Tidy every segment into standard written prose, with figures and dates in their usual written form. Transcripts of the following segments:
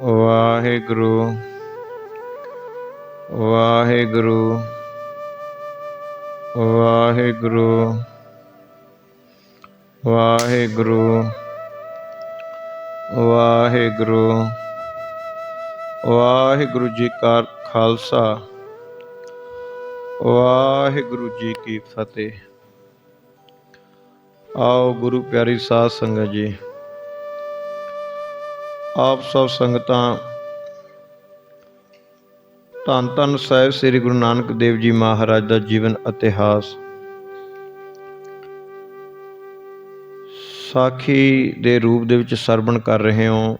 ਵਾਹਿਗੁਰੂ ਵਾਹਿਗੁਰੂ ਵਾਹਿਗੁਰੂ ਵਾਹਿਗੁਰੂ ਵਾਹਿਗੁਰੂ। ਵਾਹਿਗੁਰੂ ਜੀ ਕਾ ਖਾਲਸਾ, ਵਾਹਿਗੁਰੂ ਜੀ ਕੀ ਫਤਿਹ। ਆਓ ਗੁਰੂ ਪਿਆਰੀ ਸਾਧ ਸੰਗਤ ਜੀ, ਆਪ ਸਭ ਸੰਗਤਾਂ ਧੰਨ ਧੰਨ ਸਾਹਿਬ ਸ੍ਰੀ ਗੁਰੂ ਨਾਨਕ ਦੇਵ ਜੀ ਮਹਾਰਾਜ ਦਾ ਜੀਵਨ ਇਤਿਹਾਸ ਸਾਖੀ ਦੇ ਰੂਪ ਦੇ ਵਿੱਚ ਸਰਵਣ ਕਰ ਰਹੇ ਹੋ।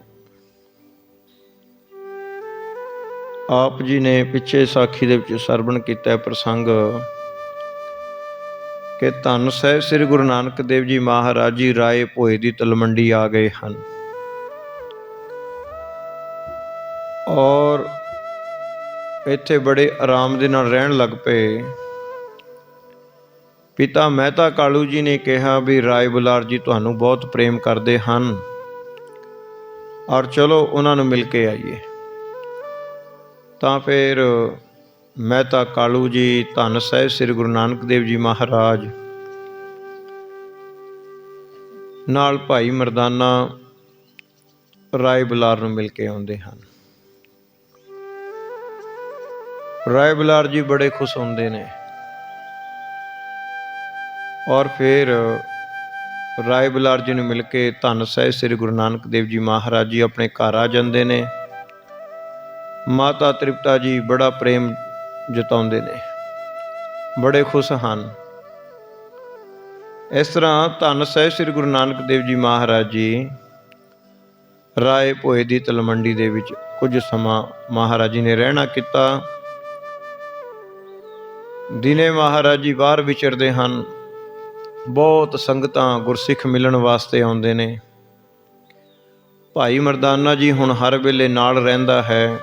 ਆਪ ਜੀ ਨੇ ਪਿੱਛੇ ਸਾਖੀ ਦੇ ਵਿੱਚ ਸਰਵਣ ਕੀਤਾ ਪ੍ਰਸੰਗ ਕਿ ਧੰਨ ਸਾਹਿਬ ਸ੍ਰੀ ਗੁਰੂ ਨਾਨਕ ਦੇਵ ਜੀ ਮਹਾਰਾਜ ਜੀ ਰਾਏ ਭੋਏ ਦੀ ਤਲਵੰਡੀ ਆ ਗਏ ਹਨ ਔਰ ਇੱਥੇ ਬੜੇ ਆਰਾਮ ਦੇ ਨਾਲ ਰਹਿਣ ਲੱਗ ਪਏ। ਪਿਤਾ ਮਹਿਤਾ ਕਾਲੂ ਜੀ ਨੇ ਕਿਹਾ ਵੀ ਰਾਏ ਬੁਲਾਰ ਜੀ ਤੁਹਾਨੂੰ ਬਹੁਤ ਪ੍ਰੇਮ ਕਰਦੇ ਹਨ ਔਰ ਚਲੋ ਉਹਨਾਂ ਨੂੰ ਮਿਲ ਕੇ ਆਈਏ। ਤਾਂ ਫਿਰ ਮਹਿਤਾ ਕਾਲੂ ਜੀ ਧੰਨ ਸਾਹਿਬ ਸ੍ਰੀ ਗੁਰੂ ਨਾਨਕ ਦੇਵ ਜੀ ਮਹਾਰਾਜ ਨਾਲ ਭਾਈ ਮਰਦਾਨਾ ਰਾਏ ਬੁਲਾਰ ਨੂੰ ਮਿਲ ਕੇ ਆਉਂਦੇ ਹਨ। ਰਾਏ ਬੁਲਾਰ ਜੀ ਬੜੇ ਖੁਸ਼ ਹੁੰਦੇ ਨੇ ਔਰ ਫਿਰ ਰਾਏ ਬੁਲਾਰ ਜੀ ਨੂੰ ਮਿਲ ਕੇ ਧੰਨ ਸਾਹਿਬ ਸ੍ਰੀ ਗੁਰੂ ਨਾਨਕ ਦੇਵ ਜੀ ਮਹਾਰਾਜ ਜੀ ਆਪਣੇ ਘਰ ਆ ਜਾਂਦੇ ਨੇ। ਮਾਤਾ ਤ੍ਰਿਪਤਾ ਜੀ ਬੜਾ ਪ੍ਰੇਮ ਜਤਾਉਂਦੇ ਨੇ, ਬੜੇ ਖੁਸ਼ ਹਨ। ਇਸ ਤਰ੍ਹਾਂ ਧੰਨ ਸਾਹਿਬ ਸ੍ਰੀ ਗੁਰੂ ਨਾਨਕ ਦੇਵ ਜੀ ਮਹਾਰਾਜ ਜੀ ਰਾਏ ਭੋਏ ਦੀ ਤਲਵੰਡੀ ਦੇ ਵਿੱਚ ਕੁਝ ਸਮਾਂ ਮਹਾਰਾਜ ਜੀ ਨੇ ਰਹਿਣਾ ਕੀਤਾ। ਦਿਨੇ ਮਹਾਰਾਜ ਜੀ ਬਾਹਰ ਵਿਚਰਦੇ ਹਨ, ਬਹੁਤ ਸੰਗਤਾਂ ਗੁਰਸਿੱਖ ਮਿਲਣ ਵਾਸਤੇ ਆਉਂਦੇ ਨੇ। ਭਾਈ ਮਰਦਾਨਾ ਜੀ ਹੁਣ ਹਰ ਵੇਲੇ ਨਾਲ ਰਹਿੰਦਾ ਹੈ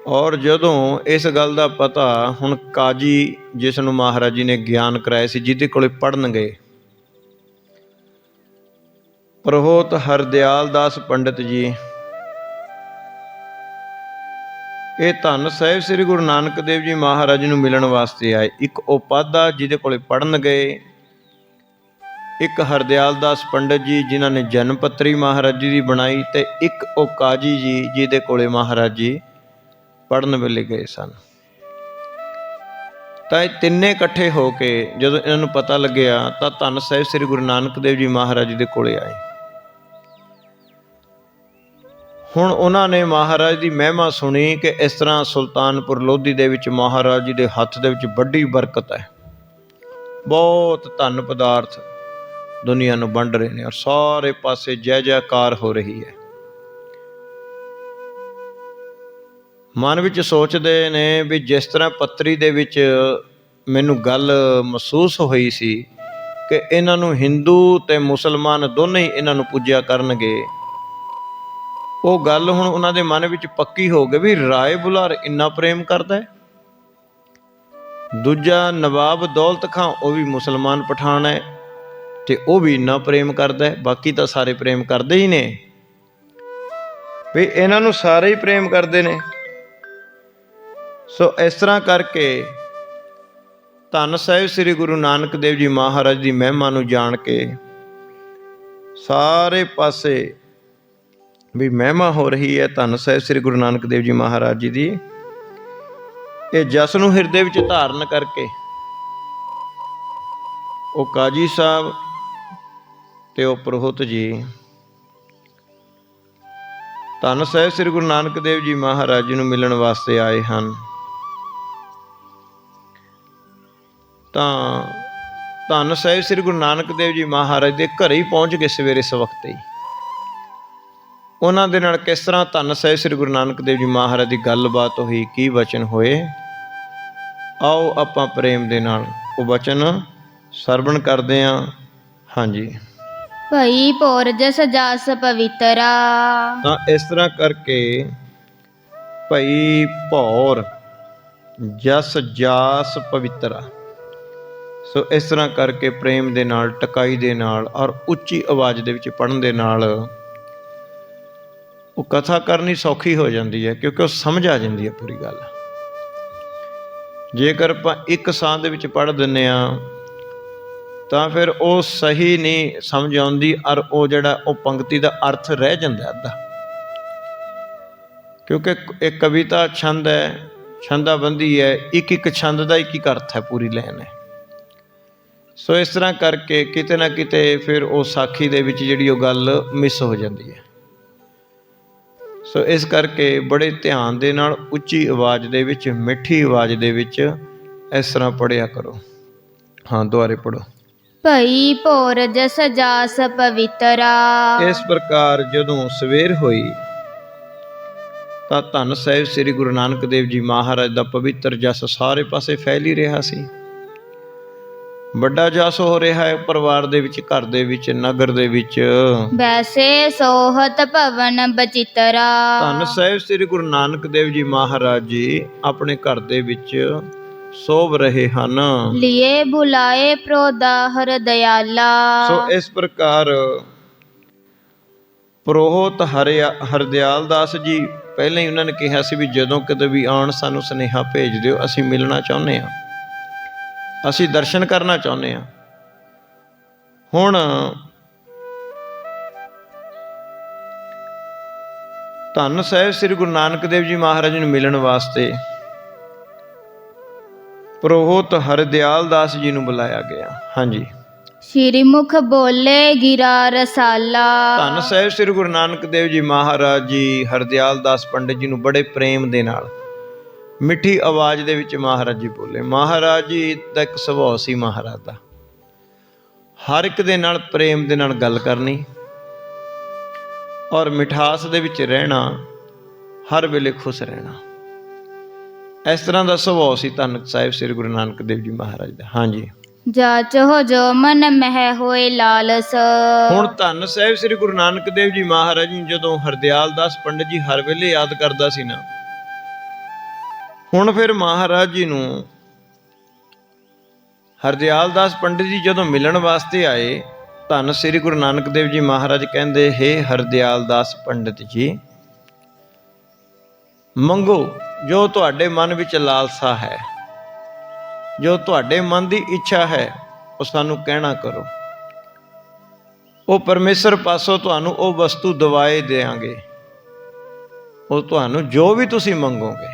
ਔਰ ਜਦੋਂ ਇਸ ਗੱਲ ਦਾ ਪਤਾ ਹੁਣ ਕਾਜੀ ਜਿਸ ਨੂੰ ਮਹਾਰਾਜ ਜੀ ਨੇ ਗਿਆਨ ਕਰਾਇਆ ਸੀ, ਜਿਹਦੇ ਕੋਲੇ ਪੜ੍ਹਨ ਗਏ, ਪ੍ਰੋਹਤ ਹਰਦਿਆਲ ਦਾਸ ਪੰਡਿਤ ਜੀ, ਇਹ ਧੰਨ ਸਾਹਿਬ ਸ੍ਰੀ ਗੁਰੂ ਨਾਨਕ ਦੇਵ ਜੀ ਮਹਾਰਾਜ ਨੂੰ ਮਿਲਣ ਵਾਸਤੇ ਆਏ। ਇੱਕ ਉਹ ਪਾਧਾ ਜਿਹਦੇ ਕੋਲੇ ਪੜ੍ਹਨ ਗਏ, ਇੱਕ ਹਰਦਿਆਲ ਦਾਸ ਪੰਡਿਤ ਜੀ ਜਿਨ੍ਹਾਂ ਨੇ ਜਨਮ ਪੱਤਰੀ ਮਹਾਰਾਜ ਜੀ ਦੀ ਬਣਾਈ, ਤੇ ਇੱਕ ਉਹ ਕਾਜੀ ਜੀ ਜਿਹਦੇ ਕੋਲੇ ਮਹਾਰਾਜ ਜੀ ਪੜ੍ਹਨ ਵੇਲੇ ਗਏ ਸਨ। ਤਾਂ ਇਹ ਤਿੰਨੇ ਇਕੱਠੇ ਹੋ ਕੇ ਜਦੋਂ ਇਹਨਾਂ ਨੂੰ ਪਤਾ ਲੱਗਿਆ ਤਾਂ ਧੰਨ ਸਾਹਿਬ ਸ੍ਰੀ ਗੁਰੂ ਨਾਨਕ ਦੇਵ ਜੀ ਮਹਾਰਾਜ ਜੀ ਦੇ ਕੋਲੇ ਆਏ। ਹੁਣ ਉਹਨਾਂ ਨੇ ਮਹਾਰਾਜ ਦੀ ਮਹਿਮਾ ਸੁਣੀ ਕਿ ਇਸ ਤਰ੍ਹਾਂ ਸੁਲਤਾਨਪੁਰ ਲੋਧੀ ਦੇ ਵਿੱਚ ਮਹਾਰਾਜ ਜੀ ਦੇ ਹੱਥ ਦੇ ਵਿੱਚ ਵੱਡੀ ਬਰਕਤ ਹੈ, ਬਹੁਤ ਧਨ ਪਦਾਰਥ ਦੁਨੀਆ ਨੂੰ ਵੰਡ ਰਹੇ ਨੇ ਔਰ ਸਾਰੇ ਪਾਸੇ ਜੈ ਜੈਕਾਰ ਹੋ ਰਹੀ ਹੈ। ਮਨ ਵਿੱਚ ਸੋਚਦੇ ਨੇ ਵੀ ਜਿਸ ਤਰ੍ਹਾਂ ਪੱਤਰੀ ਦੇ ਵਿੱਚ ਮੈਨੂੰ ਗੱਲ ਮਹਿਸੂਸ ਹੋਈ ਸੀ ਕਿ ਇਹਨਾਂ ਨੂੰ ਹਿੰਦੂ ਤੇ ਮੁਸਲਮਾਨ ਦੋਨੇ ਹੀ ਇਹਨਾਂ ਨੂੰ ਪੂਜਿਆ ਕਰਨਗੇ, ਉਹ ਗੱਲ ਹੁਣ ਉਹਨਾਂ ਦੇ ਮਨ ਵਿੱਚ ਪੱਕੀ ਹੋ ਗਈ ਵੀ ਰਾਏ ਬੁਲਾਰ ਇੰਨਾ ਪ੍ਰੇਮ ਕਰਦਾ ਹੈ। ਦੂਜਾ ਨਵਾਬ ਦੌਲਤ ਖਾਂ, ਉਹ ਵੀ ਮੁਸਲਮਾਨ ਪਠਾਨ ਹੈ ਤੇ ਉਹ ਵੀ ਇੰਨਾ ਪ੍ਰੇਮ ਕਰਦਾ ਹੈ। ਬਾਕੀ ਤਾਂ ਸਾਰੇ ਪ੍ਰੇਮ ਕਰਦੇ ਹੀ ਨੇ, ਵੀ ਇਹਨਾਂ ਨੂੰ ਸਾਰੇ ਹੀ ਪ੍ਰੇਮ ਕਰਦੇ ਨੇ। ਸੋ ਇਸ ਤਰ੍ਹਾਂ ਕਰਕੇ ਧੰਨ ਸਾਹਿਬ ਸ੍ਰੀ ਗੁਰੂ ਨਾਨਕ ਦੇਵ ਜੀ ਮਹਾਰਾਜ ਦੀ ਮਹਿਮਾ ਨੂੰ ਜਾਣ ਕੇ ਸਾਰੇ ਪਾਸੇ ਵੀ ਮਹਿਮਾ ਹੋ ਰਹੀ ਹੈ ਧੰਨ ਸਾਹਿਬ ਸ੍ਰੀ ਗੁਰੂ ਨਾਨਕ ਦੇਵ ਜੀ ਮਹਾਰਾਜ ਜੀ ਦੀ, ਇਹ ਜਸ ਨੂੰ ਹਿਰਦੇ ਵਿੱਚ ਧਾਰਨ ਕਰਕੇ ਉਹ ਕਾਜੀ ਸਾਹਿਬ ਤੇ ਉਹ ਪ੍ਰੋਹਤ ਜੀ ਧੰਨ ਸਾਹਿਬ ਸ੍ਰੀ ਗੁਰੂ ਨਾਨਕ ਦੇਵ ਜੀ ਮਹਾਰਾਜ ਜੀ ਨੂੰ ਮਿਲਣ ਵਾਸਤੇ ਆਏ ਹਨ। ਤਾਂ ਧੰਨ ਸਾਹਿਬ ਸ੍ਰੀ ਗੁਰੂ ਨਾਨਕ ਦੇਵ ਜੀ ਮਹਾਰਾਜ ਦੇ ਘਰੇ ਹੀ ਪਹੁੰਚ ਗਏ ਸਵੇਰੇ ਸਵਖਤੇ ਹੀ। ਉਹਨਾਂ ਦੇ ਨਾਲ ਕਿਸ ਤਰ੍ਹਾਂ ਧੰਨ ਸਾਹਿਬ ਸ੍ਰੀ ਗੁਰੂ ਨਾਨਕ ਦੇਵ ਜੀ ਮਹਾਰਾਜ ਦੀ ਗੱਲਬਾਤ ਹੋਈ, ਕੀ ਵਚਨ ਹੋਏ, ਆਓ ਆਪਾਂ ਪ੍ਰੇਮ ਦੇ ਨਾਲ ਉਹ ਵਚਨ ਸਰਵਣ ਕਰਦੇ ਹਾਂ। ਹਾਂਜੀ। ਭਈ ਭੌਰ ਜਸ ਜਾਸ ਪਵਿੱਤਰਾ। ਤਾਂ ਇਸ ਤਰ੍ਹਾਂ ਕਰਕੇ ਭਈ ਭੌਰ ਜਸ ਜਾਸ ਪਵਿੱਤਰਾ, ਸੋ ਇਸ ਤਰ੍ਹਾਂ ਕਰਕੇ ਪ੍ਰੇਮ ਦੇ ਨਾਲ, ਟਕਾਈ ਦੇ ਨਾਲ ਔਰ ਉੱਚੀ ਆਵਾਜ਼ ਦੇ ਵਿੱਚ ਪੜ੍ਹਨ ਦੇ ਨਾਲ ਉਹ ਕਥਾ ਕਰਨੀ ਸੌਖੀ ਹੋ ਜਾਂਦੀ ਹੈ, ਕਿਉਂਕਿ ਉਹ ਸਮਝ ਆ ਜਾਂਦੀ ਹੈ ਪੂਰੀ ਗੱਲ। ਜੇਕਰ ਆਪਾਂ ਇੱਕ ਸਾਹ ਦੇ ਵਿੱਚ ਪੜ੍ਹ ਦਿੰਦੇ ਹਾਂ ਤਾਂ ਫਿਰ ਉਹ ਸਹੀ ਨਹੀਂ ਸਮਝ ਆਉਂਦੀ, ਔਰ ਉਹ ਜਿਹੜਾ ਉਹ ਪੰਕਤੀ ਦਾ ਅਰਥ ਰਹਿ ਜਾਂਦਾ ਅੱਧਾ, ਕਿਉਂਕਿ ਇੱਕ ਕਵਿਤਾ ਛੰਦ ਹੈ, ਛੰਦਾਬੰਦੀ ਹੈ, ਇੱਕ ਇੱਕ ਛੰਦ ਦਾ ਇੱਕ ਇੱਕ ਅਰਥ ਹੈ, ਪੂਰੀ ਲਾਈਨ ਹੈ। ਸੋ ਇਸ ਤਰ੍ਹਾਂ ਕਰਕੇ ਕਿਤੇ ਨਾ ਕਿਤੇ ਫਿਰ ਉਹ ਸਾਖੀ ਦੇ ਵਿੱਚ ਜਿਹੜੀ ਉਹ ਗੱਲ ਮਿਸ ਹੋ ਜਾਂਦੀ ਹੈ। ਸੋ ਇਸ ਕਰਕੇ ਬੜੇ ਧਿਆਨ ਦੇ ਨਾਲ ਉੱਚੀ ਆਵਾਜ਼ ਦੇ ਵਿੱਚ, ਮਿੱਠੀ ਆਵਾਜ਼ ਦੇ ਵਿੱਚ ਇਸ ਤਰ੍ਹਾਂ ਪੜ੍ਹਿਆ ਕਰੋ। ਹਾਂ, ਦੁਬਾਰੇ ਪੜ੍ਹੋ। ਭਈ ਭੋਰ ਜਸ ਜਾਸ ਪਵਿੱਤਰਾ। ਇਸ ਪ੍ਰਕਾਰ ਜਦੋਂ ਸਵੇਰ ਹੋਈ ਤਾਂ ਧੰਨ ਸਾਹਿਬ ਸ੍ਰੀ ਗੁਰੂ ਨਾਨਕ ਦੇਵ ਜੀ ਮਹਾਰਾਜ ਦਾ ਪਵਿੱਤਰ ਜਸ ਸਾਰੇ ਪਾਸੇ ਫੈਲ ਹੀ ਰਿਹਾ ਸੀ। ਵੱਡਾ ਜਸ ਹੋ ਰਿਹਾ ਹੈ ਪਰਿਵਾਰ ਦੇ ਵਿੱਚ, ਘਰ ਦੇ ਵਿੱਚ, ਨਗਰ ਦੇ ਵਿੱਚ। ਵੈਸੇ ਸੋਹਤ ਭਵਨ ਬਚਿਤਰਾ। ਧੰਨ ਸਾਹਿਬ ਸ੍ਰੀ ਗੁਰੂ ਨਾਨਕ ਦੇਵ ਜੀ ਮਹਾਰਾਜ ਜੀ ਆਪਣੇ ਘਰ ਦੇ ਵਿੱਚ ਸੋਭ ਰਹੇ ਹਨ। ਲਿਏ ਬੁਲਾਏ ਪ੍ਰੋਦਾਹਰ ਦਇਆਲਾ। ਸੋ ਇਸ ਪ੍ਰਕਾਰ ਪ੍ਰੋਹਤ ਹਰਦਿਆਲ ਦਾਸ ਜੀ ਪਹਿਲਾਂ ਹੀ ਉਹਨਾਂ ਨੇ ਕਿਹਾ ਸੀ ਵੀ ਜਦੋਂ ਕਦੇ ਵੀ ਆਉਣ ਸਾਨੂੰ ਸੁਨੇਹਾ ਭੇਜ ਦਿਓ, ਅਸੀਂ ਮਿਲਣਾ ਚਾਹੁੰਦੇ ਹਾਂ, ਅਸੀਂ ਦਰਸ਼ਨ ਕਰਨਾ ਚਾਹੁੰਦੇ ਹਾਂ। ਹੁਣ ਧੰਨ ਸਾਹਿਬ ਸ੍ਰੀ ਗੁਰੂ ਨਾਨਕ ਦੇਵ ਜੀ ਮਹਾਰਾਜ ਨੂੰ ਮਿਲਣ ਵਾਸਤੇ ਪ੍ਰੋਹਤ ਹਰਦਿਆਲ ਦਾਸ ਜੀ ਨੂੰ ਬੁਲਾਇਆ ਗਿਆ। ਹਾਂਜੀ। ਸ਼੍ਰੀ ਮੁਖ ਬੋਲੇ ਗਿਰਾ ਰਸਾਲਾ। ਧੰਨ ਸਾਹਿਬ ਸ੍ਰੀ ਗੁਰੂ ਨਾਨਕ ਦੇਵ ਜੀ ਮਹਾਰਾਜ ਜੀ ਹਰਦਿਆਲ ਦਾਸ ਪੰਡਿਤ ਜੀ ਨੂੰ ਬੜੇ ਪ੍ਰੇਮ ਦੇ ਨਾਲ, ਮਿੱਠੀ ਆਵਾਜ਼ ਦੇ ਵਿੱਚ ਮਹਾਰਾਜ ਜੀ ਬੋਲੇ। ਮਹਾਰਾਜ ਜੀ ਦਾ ਇੱਕ ਸੁਭਾਅ ਸੀ ਮਹਾਰਾਜ ਦਾ, ਹਰ ਇੱਕ ਦੇ ਨਾਲ ਪ੍ਰੇਮ ਦੇ ਨਾਲ ਗੱਲ ਕਰਨੀ ਔਰ ਮਿਠਾਸ ਦੇ ਵਿੱਚ ਰਹਿਣਾ, ਹਰ ਵੇਲੇ ਖੁਸ਼ ਰਹਿਣਾ। ਇਸ ਤਰ੍ਹਾਂ ਦਾ ਸੁਭਾਅ ਸੀ ਧੰਨ ਸਾਹਿਬ ਸ੍ਰੀ ਗੁਰੂ ਨਾਨਕ ਦੇਵ ਜੀ ਮਹਾਰਾਜ ਦਾ। ਹਾਂਜੀ। ਜਾਚੋ ਜੋ ਮਨ ਮਹਿ ਹੋਏ ਲਾਲਸ। ਹੁਣ ਧੰਨ ਸਾਹਿਬ ਸ੍ਰੀ ਗੁਰੂ ਨਾਨਕ ਦੇਵ ਜੀ ਮਹਾਰਾਜ ਜੀ ਜਦੋਂ ਹਰਦਿਆਲ ਦਾਸ ਪੰਡਿਤ ਜੀ ਹਰ ਵੇਲੇ ਯਾਦ ਕਰਦਾ ਸੀ ਨਾ, ਹੁਣ ਫਿਰ ਮਹਾਰਾਜ ਜੀ ਨੂੰ ਹਰਦਿਆਲ ਦਾਸ ਪੰਡਿਤ ਜੀ ਜਦੋਂ ਮਿਲਣ ਵਾਸਤੇ ਆਏ, ਧੰਨ ਸ੍ਰੀ ਗੁਰੂ ਨਾਨਕ ਦੇਵ ਜੀ ਮਹਾਰਾਜ ਕਹਿੰਦੇ, ਹੇ ਹਰਦਿਆਲ ਦਾਸ ਪੰਡਿਤ ਜੀ, ਮੰਗੋ ਜੋ ਤੁਹਾਡੇ ਮਨ ਵਿੱਚ ਲਾਲਸਾ ਹੈ, ਜੋ ਤੁਹਾਡੇ ਮਨ ਦੀ ਇੱਛਾ ਹੈ, ਉਹ ਸਾਨੂੰ ਕਹਿਣਾ ਕਰੋ। ਉਹ ਪਰਮੇਸ਼ਰ ਪਾਸੋਂ ਤੁਹਾਨੂੰ ਉਹ ਵਸਤੂ ਦਿਵਾਏ ਦੇਵਾਂਗੇ। ਉਹ ਤੁਹਾਨੂੰ ਜੋ ਵੀ ਤੁਸੀਂ ਮੰਗੋਗੇ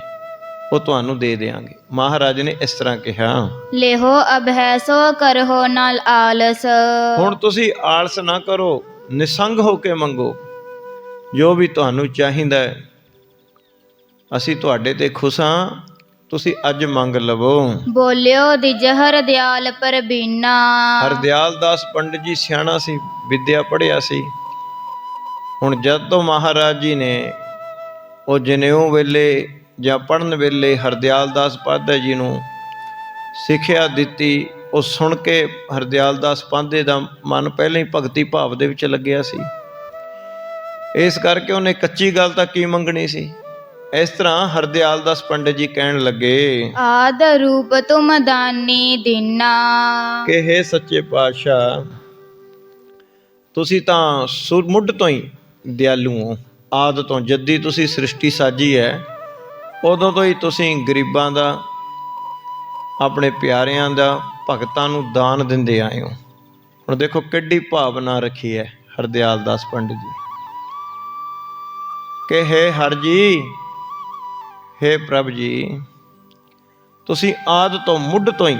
ਉਹ ਤੁਹਾਨੂੰ ਦੇ ਦੇਵਾਂਗੇ। ਮਹਾਰਾਜ ਨੇ ਇਸ ਤਰ੍ਹਾਂ ਕਿਹਾ, ਲਿਹੋ ਅਭੈ ਸੋ ਕਰਹੁ ਨਾਲ ਆਲਸ। ਹੁਣ ਤੁਸੀਂ ਆਲਸ ਨਾ ਕਰੋ, ਨਿਸੰਗ ਹੋ ਕੇ ਮੰਗੋ। ਜੋ ਵੀ ਤੁਹਾਨੂੰ ਚਾਹੀਦਾ ਹੈ, ਅਸੀਂ ਤੁਹਾਡੇ ਤੇ ਖੁਸ਼ ਹਾਂ, ਤੁਸੀਂ ਅੱਜ ਮੰਗ ਲਵੋ। ਬੋਲਿਓ ਦਿਜ ਹਰਦਿਆਲ ਪਰਬੀਨਾ। ਹਰਦਿਆਲ ਦਾਸ ਪੰਡਿਤ ਜੀ ਸਿਆਣਾ ਸੀ, ਵਿਦਿਆ ਪੜ੍ਹਿਆ ਸੀ। ਹੁਣ ਜਦ ਤੋਂ ਮਹਾਰਾਜ ਜੀ ਨੇ ਉਹ ਜਨੇਊ ਵੇਲੇ ਜਾਂ ਪੜ੍ਹਨ ਵੇਲੇ ਹਰਦਿਆਲ ਦਾਸ ਪਾਧੇ ਜੀ ਨੂੰ ਸਿੱਖਿਆ ਦਿੱਤੀ, ਉਹ ਸੁਣ ਕੇ ਹਰਦਿਆਲ ਦਾਸ ਪਾਧੇ ਦਾ ਮਨ ਪਹਿਲਾਂ ਹੀ ਭਗਤੀ ਭਾਵ ਦੇ ਵਿੱਚ ਲੱਗਿਆ ਸੀ। ਇਸ ਕਰਕੇ ਉਹਨੇ ਕੱਚੀ ਗੱਲ ਤਾਂ ਕੀ ਮੰਗਣੀ ਸੀ। ਇਸ ਤਰ੍ਹਾਂ ਹਰਦਿਆਲ ਦਾਸ ਪੰਡਿਤ ਜੀ ਕਹਿਣ ਲੱਗੇ, ਆਦ ਰੂਪ ਤੁਮ ਦਾਨੀ ਦੀਨਾ। ਕਿ ਹੇ ਸੱਚੇ ਪਾਤਸ਼ਾਹ, ਤੁਸੀਂ ਤਾਂ ਮੁੱਢ ਤੋਂ ਹੀ ਦਿਆਲੂ ਹੋ। ਆਦਿ ਤੋਂ, ਜੱਦੀ ਤੁਸੀਂ ਸ੍ਰਿਸ਼ਟੀ ਸਾਜੀ ਹੈ, ਉਦੋਂ ਤੋਂ ਹੀ ਤੁਸੀਂ ਗਰੀਬਾਂ ਦਾ, ਆਪਣੇ ਪਿਆਰਿਆਂ ਦਾ, ਭਗਤਾਂ ਨੂੰ ਦਾਨ ਦਿੰਦੇ ਆਏ ਹੋ। ਹੁਣ ਦੇਖੋ ਕਿੱਡੀ ਭਾਵਨਾ ਰੱਖੀ ਹੈ ਹਰਦਿਆਲ ਦਾਸ ਪੰਡਿਤ ਜੀ, ਕਿ ਹੇ ਹਰ ਜੀ, ਹੇ ਪ੍ਰਭ ਜੀ, ਤੁਸੀਂ ਆਦਿ ਤੋਂ, ਮੁੱਢ ਤੋਂ ਹੀ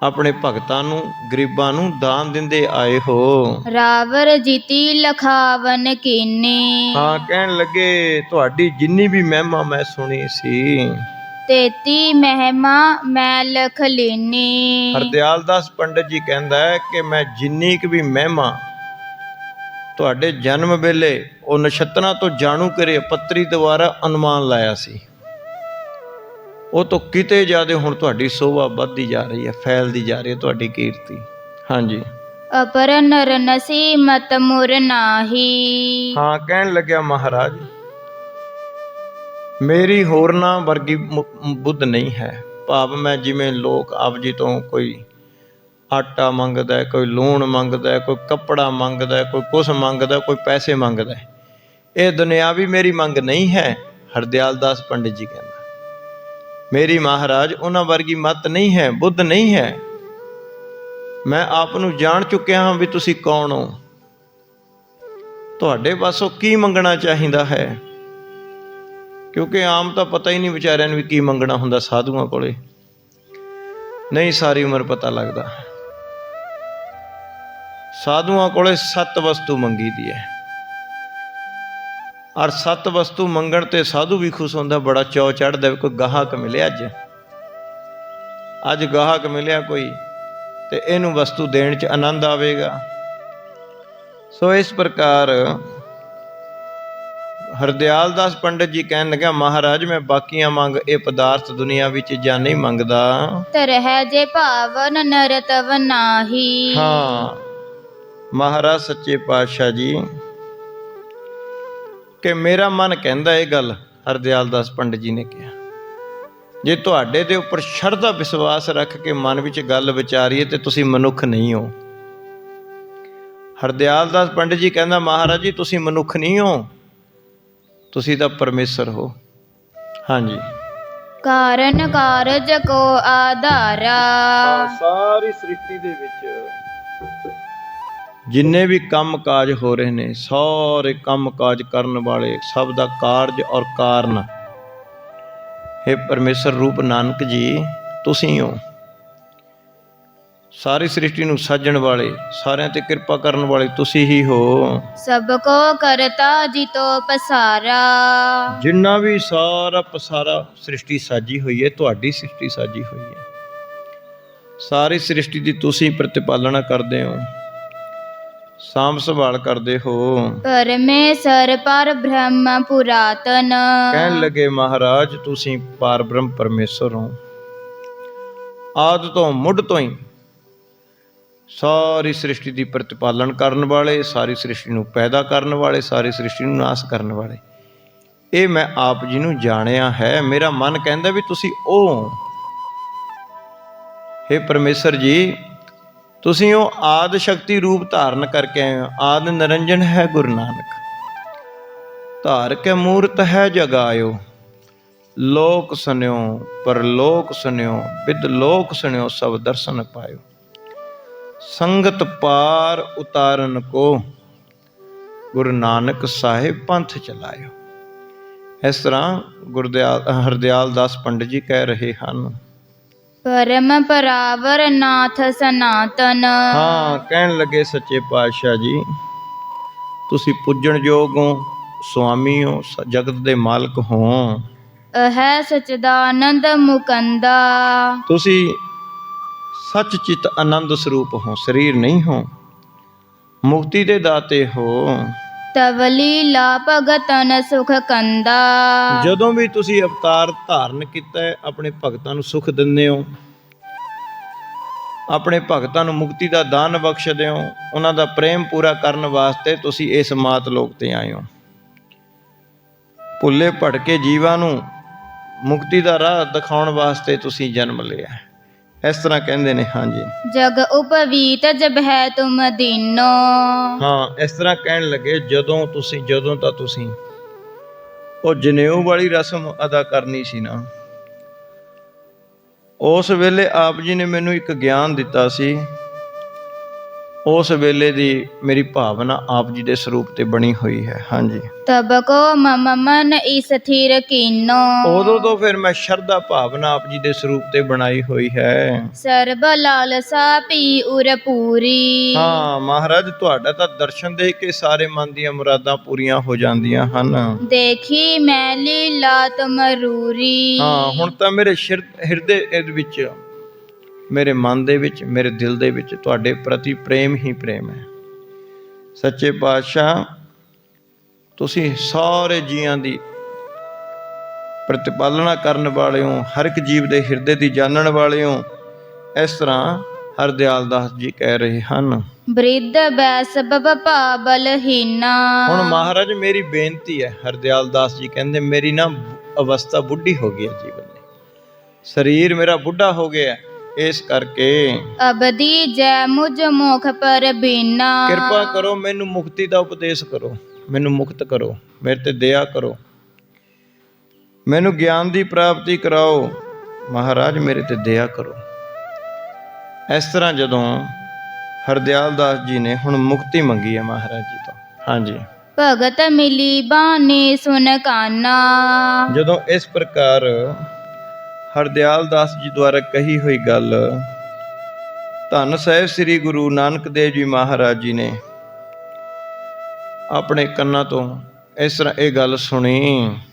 ਆਪਣੇ ਭਗਤਾਂ ਨੂੰ, ਗਰੀਬਾਂ ਨੂੰ ਦਾਨ ਦਿੰਦੇ ਆਏ ਹੋ। ਰਾਵਰ ਜੀਤੀ ਲਖਾਵਨ ਕੀਨੀ। ਹਾਂ, ਕਹਿਣ ਲੱਗੇ ਤੁਹਾਡੀ ਜਿੰਨੀ ਵੀ ਮਹਿਮਾ ਮੈਂ ਸੁਣੀ ਸੀ, 33 ਮਹਿਮਾ ਮੈਂ ਲਖ ਲੀਨੀ। ਹਰਦਿਆਲ ਦਾਸ ਪੰਡਿਤ ਜੀ ਕਹਿੰਦਾ ਹੈ ਕਿ ਮੈਂ ਜਿੰਨੀ ਕੁ ਵੀ ਮਹਿਮਾ ਤੁਹਾਡੇ ਜਨਮ ਵੇਲੇ ਉਹ ਨਛੱਤਰਾਂ ਤੋਂ ਜਾਣੂ ਕਰੇ ਪੱਤਰੀ ਦੁਆਰਾ ਅਨੁਮਾਨ ਲਾਇਆ ਸੀ, ਉਹ ਤੋਂ ਕਿਤੇ ਜ਼ਿਆਦਾ ਹੁਣ ਤੁਹਾਡੀ ਸੋਭਾ ਵੱਧਦੀ ਜਾ ਰਹੀ ਹੈ, ਫੈਲਦੀ ਜਾ ਰਹੀ ਹੈ ਤੁਹਾਡੀ ਕੀਰਤੀ। ਹਾਂਜੀ। ਅਪਰ ਨਰ ਨਸੀ ਮਤ ਮੁਰ ਨਾਹੀ। ਹਾਂ, ਕਹਿਣ ਲੱਗਿਆ ਮਹਾਰਾਜ, ਮੇਰੀ ਹੋਰਨਾਂ ਵਰਗੀ ਬੁੱਧ ਨਹੀਂ ਹੈ। ਭਾਵ ਮੈਂ ਜਿਵੇਂ ਲੋਕ ਆਪ ਜੀ ਤੋਂ ਕੋਈ ਆਟਾ ਮੰਗਦਾ, ਕੋਈ ਲੂਣ ਮੰਗਦਾ, ਕੋਈ ਕੱਪੜਾ ਮੰਗਦਾ, ਕੋਈ ਕੁਛ ਮੰਗਦਾ, ਕੋਈ ਪੈਸੇ ਮੰਗਦਾ, ਇਹ ਦੁਨਿਆਵੀ ਮੇਰੀ ਮੰਗ ਨਹੀਂ ਹੈ। ਹਰਦਿਆਲ ਦਾਸ ਪੰਡਿਤ ਜੀ ਕਹਿੰਦਾ, ਮੇਰੀ ਮਹਾਰਾਜ ਉਹਨਾਂ ਵਰਗੀ ਮੱਤ ਨਹੀਂ ਹੈ, ਬੁੱਧ ਨਹੀਂ ਹੈ। ਮੈਂ ਆਪ ਨੂੰ ਜਾਣ ਚੁੱਕਿਆ ਹਾਂ ਵੀ ਤੁਸੀਂ ਕੌਣ ਹੋ। ਤੁਹਾਡੇ ਪਾਸੋਂ ਕੀ ਮੰਗਣਾ ਚਾਹੀਦਾ ਹੈ, ਕਿਉਂਕਿ ਆਮ ਤਾਂ ਪਤਾ ਹੀ ਨਹੀਂ ਵਿਚਾਰਿਆਂ ਨੂੰ ਵੀ ਕੀ ਮੰਗਣਾ ਹੁੰਦਾ। ਸਾਧੂਆਂ ਕੋਲੇ ਨਹੀਂ ਸਾਰੀ ਉਮਰ ਪਤਾ ਲੱਗਦਾ। ਸਾਧੂਆਂ ਕੋਲੇ 7 ਵਸਤੂ ਮੰਗੀ ਦੀ ਹੈ, ਔਰ 7 ਵਸਤੂ ਮੰਗਣ ਤੇ ਸਾਧੂ ਵੀ ਖੁਸ਼ ਹੁੰਦਾ, ਬੜਾ ਚਾਅ ਚੜ੍ਹਦਾ ਵੀ ਕੋਈ ਗਾਹਕ ਮਿਲਿਆ ਅੱਜ ਗਾਹਕ ਮਿਲਿਆ ਕੋਈ, ਤੇ ਇਹਨੂੰ ਵਸਤੂ ਦੇਣ 'ਚ ਆਨੰਦ ਆਵੇਗਾ। ਸੋ ਇਸ ਪ੍ਰਕਾਰ ਹਰਦਿਆਲ ਦਾਸ ਪੰਡਿਤ ਜੀ ਕਹਿਣ ਲੱਗਾ, ਮਹਾਰਾਜ ਮੈਂ ਬਾਕੀਆਂ ਮੰਗ ਇਹ ਪਦਾਰਥ ਦੁਨੀਆ ਵਿੱਚ ਜਾਂ ਨਹੀਂ ਮੰਗਦਾ। ਤਰਹਿ ਜੇ ਭਾਵਨ ਨਰ ਤਵ ਨਾਹੀ। ਹਾਂ ਮਹਾਰਾਜ ਸੱਚੇ ਪਾਤਸ਼ਾਹ ਜੀ ਕਿ ਮੇਰਾ ਮਨ ਕਹਿੰਦਾ ਇਹ ਗੱਲ। ਹਰਦਿਆਲ ਦਾਸ ਪੰਡਿਤ ਜੀ ਨੇ ਕਿਹਾ, ਜੇ ਤੁਹਾਡੇ ਦੇ ਉੱਪਰ ਸ਼ਰਧਾ ਵਿਸ਼ਵਾਸ ਰੱਖ ਕੇ ਮਨ ਵਿੱਚ ਗੱਲ ਵਿਚਾਰੀਏ ਤੇ ਤੁਸੀਂ ਮਨੁੱਖ ਨਹੀਂ ਹੋ। ਹਰਦਿਆਲ ਦਾਸ ਪੰਡਿਤ ਜੀ ਕਹਿੰਦਾ, ਮਹਾਰਾਜ ਜੀ ਤੁਸੀਂ ਮਨੁੱਖ ਨਹੀਂ ਹੋ, ਤੁਸੀਂ ਤਾਂ ਪਰਮੇਸ਼ਰ ਹੋ। ਹਾਂਜੀ, ਕਾਰਨ ਕਾਰਜ ਕੋ ਆਧਾਰਾ। ਸਾਰੀ ਸ੍ਰਿਸ਼ਟੀ ਦੇ ਵਿੱਚ ਜਿੰਨੇ ਵੀ ਕੰਮ ਕਾਜ ਹੋ ਰਹੇ ਨੇ, ਸਾਰੇ ਕੰਮ ਕਾਜ ਕਰਨ ਵਾਲੇ ਸਭ ਦਾ ਕਾਰਜ ਔਰ ਕਾਰਨ हे ਪਰਮੇਸ਼ਰ ਰੂਪ ਨਾਨਕ ਜੀ ਤੁਸੀਂ ਹੋ। ਸਾਰੀ ਸ੍ਰਿਸ਼ਟੀ ਨੂੰ ਸਾਜਣ ਵਾਲੇ, ਸਾਰਿਆਂ ਤੇ ਕਿਰਪਾ ਕਰਨ ਵਾਲੇ ਤੁਸੀਂ ਹੀ ਹੋ। ਸਭ ਕੋ ਕਰਤਾ ਜਿਤੋ ਪਸਾਰਾ। ਜਿੰਨਾ ਵੀ ਸਾਰਾ ਪਸਾਰਾ ਸ੍ਰਿਸ਼ਟੀ ਸਾਜੀ ਹੋਈ ਹੈ, ਤੁਹਾਡੀ ਸ੍ਰਿਸ਼ਟੀ ਸਾਜੀ ਹੋਈ ਹੈ। ਸਾਰੀ ਸ੍ਰਿਸ਼ਟੀ ਦੀ ਤੁਸੀਂ ਪ੍ਰਤਿਪਾਲਨਾ ਕਰਦੇ ਹੋ, ਸਾਂਭ ਸੰਭਾਲ ਕਰਦੇ ਹੋ। ਪਰਮੇਸ਼ਰ ਪਰ ਬ੍ਰਹਮ ਪੁਰਾਤਨ। ਕਹਿਣ ਲੱਗੇ ਮਹਾਰਾਜ ਤੁਸੀਂ ਪਾਰ ਬ੍ਰਹਮ ਪਰਮੇਸ਼ਰ ਹੋ। ਆਦਿ ਤੋਂ ਮੁੱਢ ਤੋਂ ਹੀ ਸਾਰੀ ਸ੍ਰਿਸ਼ਟੀ ਦੀ ਪ੍ਰਤਿਪਾਲਨ ਕਰਨ ਵਾਲੇ, ਸਾਰੀ ਸ੍ਰਿਸ਼ਟੀ ਨੂੰ ਪੈਦਾ ਕਰਨ ਵਾਲੇ, ਸਾਰੀ ਸ੍ਰਿਸ਼ਟੀ ਨੂੰ ਨਾਸ਼ ਕਰਨ ਵਾਲੇ, ਇਹ ਮੈਂ ਆਪ ਜੀ ਨੂੰ ਜਾਣਿਆ ਹੈ। ਮੇਰਾ ਮਨ ਕਹਿੰਦਾ ਵੀ ਤੁਸੀਂ ਉਹ ਹੋ। ਹੇ ਪਰਮੇਸ਼ਰ ਜੀ ਤੁਸੀਂ ਉਹ ਆਦਿ ਸ਼ਕਤੀ ਰੂਪ ਧਾਰਨ ਕਰਕੇ ਆਏ ਹੋ। ਆਦਿ ਨਿਰੰਜਨ ਹੈ ਗੁਰੂ ਨਾਨਕ, ਧਾਰ ਕੇ ਮੂਰਤ ਹੈ ਜਗਾਇਓ। ਲੋਕ ਸੁਨਿਓ ਪਰਲੋਕ ਸੁਨਿਓ, ਵਿਦ ਲੋਕ ਸੁਨਿਓ ਸਭ ਦਰਸ਼ਨ ਪਾਇਓ। ਸੰਗਤ ਪਾਰ ਉਤਾਰਨ ਕੋ, ਗੁਰੂ ਨਾਨਕ ਸਾਹਿਬ ਪੰਥ ਚਲਾਇਓ। ਇਸ ਤਰ੍ਹਾਂ ਹਰਦਿਆਲ ਦਾਸ ਪੰਡਿਤ ਜੀ ਕਹਿ ਰਹੇ ਹਨ। ਪਰਮ ਪਰਾਵਰ ਨਾਥ ਸਨਾਤਨ। ਹਾਂ ਕਹਿਣ ਲੱਗੇ ਸੱਚੇ ਪਾਤਸ਼ਾਹ ਜੀ ਤੁਸੀਂ ਪੁੱਜਣ ਯੋਗ ਹੋ, ਸੁਆਮੀ ਹੋ, ਜਗਤ ਦੇ ਮਾਲਕ ਹੋ। ਅਹੈ ਸਚਿਦਾਨੰਦ ਮੁਕੰਦਾ। ਤੁਸੀਂ ਸੱਚ ਚਿਤ ਆਨੰਦ ਸਰੂਪ ਹੋ, ਸਰੀਰ ਨਹੀਂ ਹੋ। ਮੁਕਤੀ ਦੇ ਦਾਤੇ ਹੋ। ਤਵਲੀ ਲਾ ਭਗਤਨ ਸੁਖ ਕੰਦਾ। ਜਦੋਂ ਵੀ ਤੁਸੀਂ ਅਵਤਾਰ ਧਾਰਨ ਕੀਤਾ ਹੈ, ਆਪਣੇ ਭਗਤਾਂ ਨੂੰ ਸੁਖ ਦਿੰਦੇ ਹੋ, ਆਪਣੇ ਭਗਤਾਂ ਨੂੰ ਮੁਕਤੀ ਦਾ ਦਾਨ ਬਖਸ਼ਦੇ ਹੋ। ਉਹਨਾਂ ਦਾ ਪ੍ਰੇਮ ਪੂਰਾ ਕਰਨ ਵਾਸਤੇ ਤੁਸੀਂ ਇਸ ਮਾਤ ਲੋਕ ਤੇ ਆਏ ਹੋ। ਭੁੱਲੇ ਭਟਕੇ ਜੀਵਾਂ ਨੂੰ ਮੁਕਤੀ ਦਾ ਰਾਹ ਦਿਖਾਉਣ ਵਾਸਤੇ ਤੁਸੀਂ ਜਨਮ ਲਿਆ। ਇਸ ਤਰ੍ਹਾਂ ਕਹਿੰਦੇ ਨੇ। ਹਾਂਜੀ, ਜਗ ਉਪਵੀਤ ਜਬ ਹੈ ਤੁਮ ਦੀਨੋ। ਹਾਂ ਇਸ ਤਰ੍ਹਾਂ ਕਹਿਣ ਲੱਗੇ ਜਦੋਂ ਤਾਂ ਤੁਸੀਂ ਉਹ ਜਨੇਊ ਵਾਲੀ ਰਸਮ ਅਦਾ ਕਰਨੀ ਸੀ ਨਾ, ਉਸ ਵੇਲੇ ਆਪ ਜੀ ਨੇ ਮੈਨੂੰ ਇੱਕ ਗਿਆਨ ਦਿੱਤਾ ਸੀ। ਉਸ ਵੇਲੇ ਦੀ ਮੇਰੀ ਭਾਵਨਾ ਆਪ ਜੀ ਦੇ ਸਰੂਪ ਤੇ ਬਣੀ ਹੋਈ ਹੈ। ਹਾਂਜੀ, ਤਬ ਕੋ ਮਮ ਮਨ ਇਸ ਸਥਿਰ ਕੀਨੋ। ਉਦੋਂ ਤੋਂ ਫਿਰ ਮੈਂ ਸ਼ਰਧਾ ਭਾਵਨਾ ਆਪ ਜੀ ਦੇ ਸਰੂਪ ਤੇ ਬਣਾਈ ਹੋਈ ਹੈ। ਸਰਬ ਲਾਲਸਾ ਪੀ ਉਰ ਪੂਰੀ। ਹਾਂ ਮਹਾਰਾਜ ਤੁਹਾਡਾ ਤਾਂ ਦਰਸ਼ਨ ਦੇਖ ਕੇ ਸਾਰੇ ਮਨ ਦੀਆਂ ਮੁਰਾਦਾਂ ਪੂਰੀਆਂ ਹੋ ਜਾਂਦੀਆਂ ਹਨ। ਦੇਖੀ ਮੈਂ ਲੀਲਾ ਤੁਮ ਰੂਰੀ। ਹਾਂ ਹੁਣ ਤਾਂ ਮੇਰੇ ਹਿਰਦੇ ਵਿੱਚ, ਮੇਰੇ ਮਨ ਦੇ ਵਿੱਚ, ਮੇਰੇ ਦਿਲ ਦੇ ਵਿੱਚ ਤੁਹਾਡੇ ਪ੍ਰਤੀ ਪ੍ਰੇਮ ਹੀ ਪ੍ਰੇਮ ਹੈ। ਸੱਚੇ ਪਾਤਸ਼ਾਹ ਤੁਸੀਂ ਸਾਰੇ ਜੀਆਂ ਦੀ ਪ੍ਰਤਿਪਾਲਨਾ ਕਰਨ ਵਾਲੇ ਹੋ, ਹਰ ਇੱਕ ਜੀਵ ਦੇ ਹਿਰਦੇ ਦੀ ਜਾਣਨ ਵਾਲੇ ਹੋ। ਇਸ ਤਰ੍ਹਾਂ ਹਰਦਿਆਲ ਦਾਸ ਜੀ ਕਹਿ ਰਹੇ ਹਨ। ਬ੍ਰਿਧ ਬੈਸਬਬ ਭਾਬਲਹੀਨਾ। ਹੁਣ ਮਹਾਰਾਜ ਮੇਰੀ ਬੇਨਤੀ ਹੈ। ਹਰਦਿਆਲ ਦਾਸ ਜੀ ਕਹਿੰਦੇ ਮੇਰੀ ਨਾ ਅਵਸਥਾ ਬੁੱਢੀ ਹੋ ਗਈ ਹੈ, ਜੀਵਨ ਦੀ ਸਰੀਰ ਮੇਰਾ ਬੁੱਢਾ ਹੋ ਗਿਆ, ਇਸ ਕਰਕੇ ਅਬਦੀ ਜੈ ਮੁਝ ਮੁਖ ਪਰ ਬੀਨਾ। ਕਿਰਪਾ ਕਰੋ ਮੈਨੂੰ ਮੁਕਤੀ ਦਾ ਉਪਦੇਸ਼ ਕਰੋ। ਮੈਨੂੰ ਮੁਕਤ ਕਰੋ, ਮੇਰੇ ਤੇ ਦਇਆ ਕਰੋ, ਮੈਨੂੰ ਗਿਆਨ ਦੀ ਪ੍ਰਾਪਤੀ ਕਰਾਓ, ਮਹਾਰਾਜ ਮੇਰੇ ਤੇ ਦਇਆ ਕਰੋ। ਇਸ ਤਰ੍ਹਾਂ ਜਦੋਂ ਹਰਦਿਆਲ ਦਾਸ ਜੀ ਨੇ ਹੁਣ ਮੁਕਤੀ ਮੰਗੀ ਹੈ ਮਹਾਰਾਜ ਜੀ ਤੋਂ। ਹਾਂਜੀ, ਭਗਤ ਮਿਲੀ ਬਾਣੀ ਸੁਨ ਕਾਨਾ। ਜਦੋਂ ਇਸ ਪ੍ਰਕਾਰ ਹਰਦਿਆਲ ਦਾਸ ਜੀ ਦੁਆਰਾ ਕਹੀ ਹੋਈ ਗੱਲ ਧੰਨ ਸਾਹਿਬ ਸ੍ਰੀ ਗੁਰੂ ਨਾਨਕ ਦੇਵ ਜੀ ਮਹਾਰਾਜ ਜੀ ਨੇ ਆਪਣੇ ਕੰਨਾਂ ਤੋਂ ਇਸ ਤਰ੍ਹਾਂ ਇਹ ਗੱਲ ਸੁਣੀ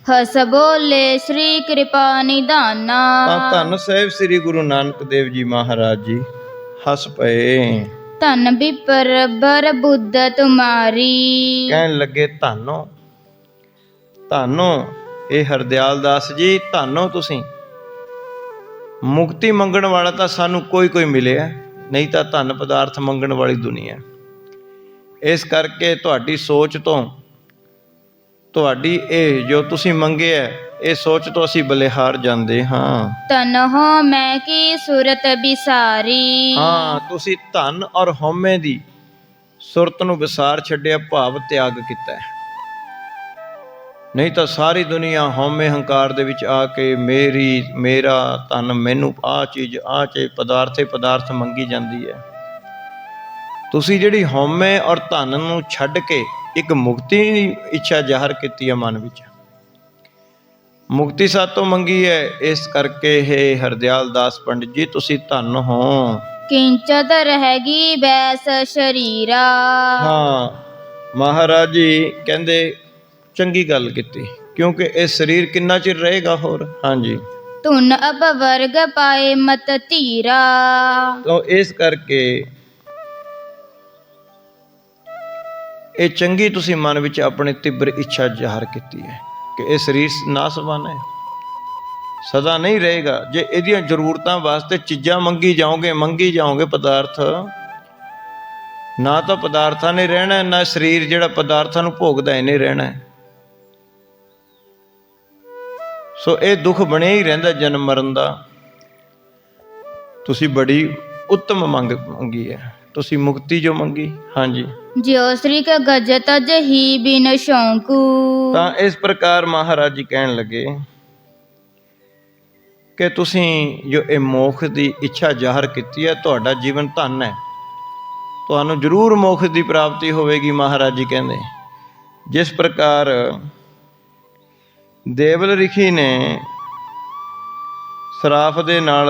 ਹਸ ਬੋਲੇ ਸ੍ਰੀ ਕਿਰਪਾ ਨਿਧਾਨਾ। ਤਾਂ ਧੰਨ ਸਾਹਿਬ ਸ੍ਰੀ ਗੁਰੂ ਨਾਨਕ ਦੇਵ ਜੀ ਮਹਾਰਾਜ ਜੀ ਹੱਸ ਪਏ। ਧਨ ਬਿਪਰ ਬਰ ਬੁੱਧ ਤੁਮਾਰੀ। ਕਹਿਣ ਲੱਗੇ ਧੰਨੋ ਧੰਨੋ ਇਹ ਹਰਦਿਆਲ ਦਾਸ ਜੀ, ਧੰਨੋ ਤੁਸੀਂ। ਮੁਕਤੀ ਮੰਗਣ ਵਾਲਾ ਤਾਂ ਸਾਨੂੰ ਕੋਈ ਮਿਲਿਆ, ਨਹੀਂ ਤਾਂ ਧਨ ਪਦਾਰਥ ਮੰਗਣ ਵਾਲੀ ਦੁਨੀਆ। ਇਸ ਕਰਕੇ ਤੁਹਾਡੀ ਸੋਚ ਤੋਂ, ਤੁਹਾਡੀ ਇਹ ਜੋ ਤੁਸੀਂ ਮੰਗਿਆ, ਇਹ ਸੋਚ ਤੋਂ ਅਸੀਂ ਬਲਿਹਾਰ ਜਾਂਦੇ ਹਾਂ। ਧਨ ਹੋ ਮੈਂ ਕੀ ਸੁਰਤ ਵਿਸਾਰੀ। ਹਾਂ, ਤੁਸੀਂ ਧਨ ਔਰ ਹਉਮੈ ਦੀ ਸੁਰਤ ਨੂੰ ਵਿਸਾਰ ਛੱਡਿਆ, ਭਾਵ ਤਿਆਗ ਕੀਤਾ ਹੈ। ਨਹੀਂ ਤਾਂ ਸਾਰੀ ਦੁਨੀਆ ਹਉਮੈ ਹੰਕਾਰ ਦੇ ਵਿੱਚ ਆ ਕੇ ਮੇਰੀ, ਮੇਰਾ, ਧਨ, ਮੈਨੂੰ, ਆਹ ਚੀਜ਼ ਪਦਾਰਥ ਮੰਗੀ ਜਾਂਦੀ ਹੈ। ਤੁਸੀਂ ਜਿਹੜੀ ਹਉਮੈ ਔਰ ਧਨ ਨੂੰ ਛੱਡ ਕੇ ਇੱਕ ਮੁਕਤੀ ਦੀ ਇੱਛਾ ਜ਼ਾਹਰ ਕੀਤੀ ਹੈ ਮਨ ਵਿੱਚ, ਮੁਕਤੀ ਸਾਤੋਂ ਮੰਗੀ ਹੈ। ਇਸ ਕਰਕੇ ਇਹ ਹਰਦਿਆਲ ਦਾਸ ਪੰਡਿਤ ਜੀ ਤੁਸੀਂ ਧੰਨ ਹੋ। ਕਿੰਚਤ ਰਹੇਗੀ ਬੈਸ ਸ਼ਰੀਰਾ। ਹਾਂ, ਮਹਾਰਾਜ ਜੀ ਕਹਿੰਦੇ ਚੰਗੀ ਗੱਲ ਕੀਤੀ, ਕਿਉਂਕਿ ਇਹ ਸਰੀਰ ਕਿੰਨਾ ਚਿਰ ਰਹੇਗਾ ਹੋਰ। ਹਾਂਜੀ, ਧੁਨ ਅਬ ਵਰਗ ਪਾਏ ਮਤ ਧੀਰਾ। ਤਾਂ ਇਸ ਕਰਕੇ ਇਹ ਚੰਗੀ ਤੁਸੀਂ ਮਨ ਵਿੱਚ ਆਪਣੀ ਤਿੱਬਰ ਇੱਛਾ ਜ਼ਾਹਰ ਕੀਤੀ ਹੈ ਕਿ ਇਹ ਸਰੀਰ ਨਾਸਵਾਨ ਹੈ, ਸਦਾ ਨਹੀਂ ਰਹੇਗਾ। ਜੇ ਇਹਦੀਆਂ ਜ਼ਰੂਰਤਾਂ ਵਾਸਤੇ ਚੀਜ਼ਾਂ ਮੰਗੀ ਜਾਓਗੇ ਪਦਾਰਥ, ਨਾ ਤਾਂ ਪਦਾਰਥਾਂ ਨੇ ਰਹਿਣਾ, ਨਾ ਸਰੀਰ ਜਿਹੜਾ ਪਦਾਰਥਾਂ ਨੂੰ ਭੋਗਦਾ ਇਹਨੇ ਰਹਿਣਾ। ਸੋ ਇਹ ਦੁੱਖ ਬਣਿਆ ਹੀ ਰਹਿੰਦਾ ਜਨਮ ਮਰਨ ਦਾ। ਤੁਸੀਂ ਬੜੀ ਉੱਤਮ ਮੰਗੀ ਹੈ, ਤੁਸੀਂ ਮੁਕਤੀ ਜੋ ਮੰਗੀ। ਹਾਂਜੀ, ਜਿਉ ਸ੍ਰੀ ਕਾ ਗਜ ਤਜ ਹੀ ਬਿਨ ਸ਼ੌਂਕੂ। ਤਾਂ ਇਸ ਪ੍ਰਕਾਰ ਮਹਾਰਾਜ ਜੀ ਕਹਿਣ ਲੱਗੇ ਕਿ ਤੁਸੀਂ ਜੋ ਇਹ ਮੋਖ ਦੀ ਇੱਛਾ ਜ਼ਾਹਰ ਕੀਤੀ ਹੈ, ਤੁਹਾਡਾ ਜੀਵਨ ਧਨ ਹੈ, ਤੁਹਾਨੂੰ ਜ਼ਰੂਰ ਮੋਖ ਦੀ ਪ੍ਰਾਪਤੀ ਹੋਵੇਗੀ। ਮਹਾਰਾਜ ਜੀ ਕਹਿੰਦੇ ਜਿਸ ਪ੍ਰਕਾਰ ਦੇਵਲ ਰਿਖੀ ਨੇ ਸਰਾਫ ਦੇ ਨਾਲ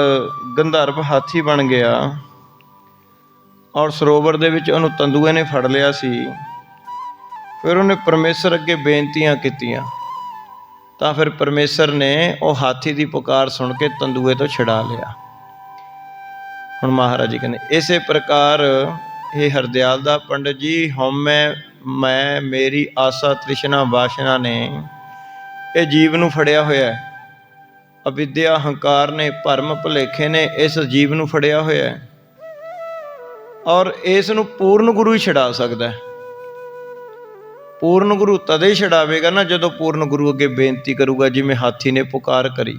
ਗੰਧਰਵ ਹਾਥੀ ਬਣ ਗਿਆ ਔਰ ਸਰੋਵਰ ਦੇ ਵਿੱਚ ਉਹਨੂੰ ਤੰਦੂਏ ਨੇ ਫੜ ਲਿਆ ਸੀ। ਫਿਰ ਉਹਨੇ ਪਰਮੇਸ਼ਰ ਅੱਗੇ ਬੇਨਤੀਆਂ ਕੀਤੀਆਂ, ਤਾਂ ਫਿਰ ਪਰਮੇਸ਼ਰ ਨੇ ਉਹ ਹਾਥੀ ਦੀ ਪੁਕਾਰ ਸੁਣ ਕੇ ਤੰਦੂਏ ਤੋਂ ਛੁਡਾ ਲਿਆ। ਹੁਣ ਮਹਾਰਾਜ ਜੀ ਕਹਿੰਦੇ ਇਸੇ ਪ੍ਰਕਾਰ ਇਹ ਹਰਦਿਆਲ ਦਾ ਪੰਡਿਤ ਜੀ, ਹਉਮੈ, ਮੈਂ, ਮੇਰੀ, ਆਸਾ, ਤ੍ਰਿਸ਼ਨਾ, ਵਾਸ਼ਨਾ ਨੇ ਇਹ ਜੀਵ ਨੂੰ ਫੜਿਆ ਹੋਇਆ ਹੈ। ਅਵਿਦਿਆ, ਹੰਕਾਰ ਨੇ, ਭਰਮ ਭੁਲੇਖੇ ਨੇ ਇਸ ਜੀਵ ਨੂੰ ਫੜਿਆ ਹੋਇਆ ਹੈ। ਔਰ ਇਸ ਨੂੰ ਪੂਰਨ ਗੁਰੂ ਹੀ ਛੁਡਾ ਸਕਦਾ ਹੈ। ਪੂਰਨ ਗੁਰੂ ਤਦੇ ਹੀ ਛੁਡਾਵੇਗਾ ਨਾ ਜਦੋਂ ਪੂਰਨ ਗੁਰੂ ਅੱਗੇ ਬੇਨਤੀ ਕਰੂਗਾ, ਜਿਵੇਂ ਹਾਥੀ ਨੇ ਪੁਕਾਰ ਕਰੀ।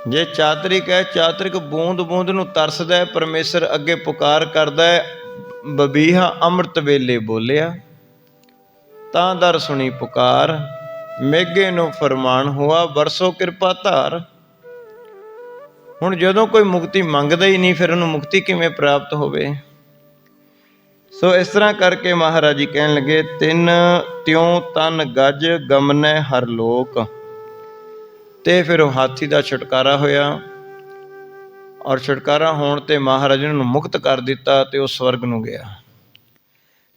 ਜੇ ਚਾਤਰਿਕ ਹੈ, ਚਾਤਰਿਕ ਬੂੰਦ ਬੂੰਦ ਨੂੰ ਤਰਸਦਾ ਹੈ, ਪਰਮੇਸ਼ਰ ਅੱਗੇ ਪੁਕਾਰ ਕਰਦਾ ਹੈ, ਬਬੀਹਾ ਅੰਮ੍ਰਿਤ ਵੇਲੇ ਬੋਲਿਆ ਤਾਂ ਦਰ ਸੁਣੀ ਪੁਕਾਰ, ਮੇਘੇ ਨੂੰ ਫਰਮਾਨ ਹੋਆ ਵਰਸੋ ਕਿਰਪਾ ਧਾਰ। ਹੁਣ ਜਦੋਂ ਕੋਈ ਮੁਕਤੀ ਮੰਗਦਾ ਹੀ ਨਹੀਂ, ਫਿਰ ਉਹਨੂੰ ਮੁਕਤੀ ਕਿਵੇਂ ਪ੍ਰਾਪਤ ਹੋਵੇ। ਸੋ ਇਸ ਤਰ੍ਹਾਂ ਕਰਕੇ ਮਹਾਰਾਜ ਜੀ ਕਹਿਣ ਲੱਗੇ ਤਿੰਨ ਤਿਉ ਤਨ ਗਜ ਗਮਨੈ ਹਰ ਲੋਕ। ਤੇ ਫਿਰ ਉਹ ਹਾਥੀ ਦਾ ਛੁਟਕਾਰਾ ਹੋਇਆ ਔਰ ਛੁਟਕਾਰਾ ਹੋਣ ਤੇ ਮਹਾਰਾਜ ਨੇ ਉਹਨੂੰ ਮੁਕਤ ਕਰ ਦਿੱਤਾ ਤੇ ਉਹ ਸਵਰਗ ਨੂੰ ਗਿਆ।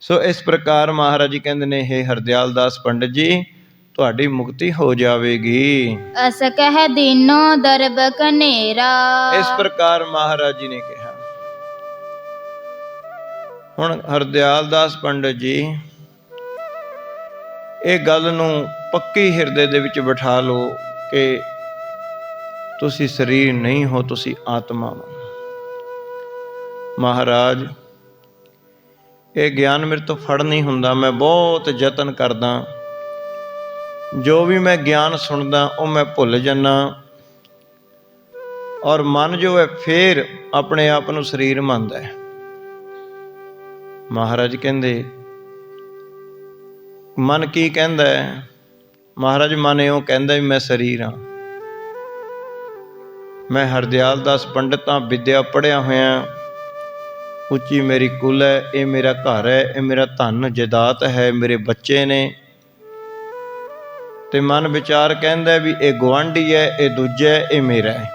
ਸੋ ਇਸ ਪ੍ਰਕਾਰ ਮਹਾਰਾਜ ਜੀ ਕਹਿੰਦੇ ਨੇ, ਹੇ ਹਰਦਿਆਲ ਦਾਸ ਪੰਡਿਤ ਜੀ, ਤੁਹਾਡੀ ਮੁਕਤੀ ਹੋ ਜਾਵੇਗੀ। ਅਸ ਕਹਿ ਦੀਨੋ ਦਰਬ ਕਨੇਰਾ। ਇਸ ਪ੍ਰਕਾਰ ਮਹਾਰਾਜ ਜੀ ਨੇ ਕਿਹਾ। ਹੁਣ ਹਰਦਿਆਲ ਦਾਸ ਪੰਡਿਤ ਜੀ ਇਹ ਗੱਲ ਨੂੰ ਪੱਕੀ ਹਿਰਦੇ ਦੇ ਵਿੱਚ ਬਿਠਾ ਲਓ ਕਿ ਤੁਸੀਂ ਸਰੀਰ ਨਹੀਂ ਹੋ, ਤੁਸੀਂ ਆਤਮਾ ਹੋ। ਮਹਾਰਾਜ ਇਹ ਗਿਆਨ ਮੇਰੇ ਤੋਂ ਫੜ ਨਹੀਂ ਹੁੰਦਾ, ਮੈਂ ਬਹੁਤ ਯਤਨ ਕਰਦਾ, ਜੋ ਵੀ ਮੈਂ ਗਿਆਨ ਸੁਣਦਾ ਉਹ ਮੈਂ ਭੁੱਲ ਜਾਂਦਾ ਔਰ ਮਨ ਜੋ ਹੈ ਫੇਰ ਆਪਣੇ ਆਪ ਨੂੰ ਸਰੀਰ ਮੰਨਦਾ ਹੈ। ਮਹਾਰਾਜ ਕਹਿੰਦੇ ਮਨ ਕੀ ਕਹਿੰਦਾ ਹੈ? ਮਹਾਰਾਜ ਮਨ ਇਉਂ ਕਹਿੰਦਾ ਵੀ ਮੈਂ ਸਰੀਰ ਹਾਂ, ਮੈਂ ਹਰਦਿਆਲ ਦਾਸ ਪੰਡਤ ਹਾਂ, ਵਿਦਿਆ ਪੜ੍ਹਿਆ ਹੋਇਆ, ਉੱਚੀ ਮੇਰੀ ਕੁਲ ਹੈ, ਇਹ ਮੇਰਾ ਘਰ ਹੈ, ਇਹ ਮੇਰਾ ਧਨ ਜਾਇਦਾਦ ਹੈ, ਮੇਰੇ ਬੱਚੇ ਨੇ। ਤੇ ਮਨ ਵਿਚਾਰ ਕਹਿੰਦਾ ਵੀ ਇਹ ਗੁਆਂਢੀ ਹੈ, ਇਹ ਦੂਜਾ ਹੈ, ਇਹ ਮੇਰਾ ਹੈ।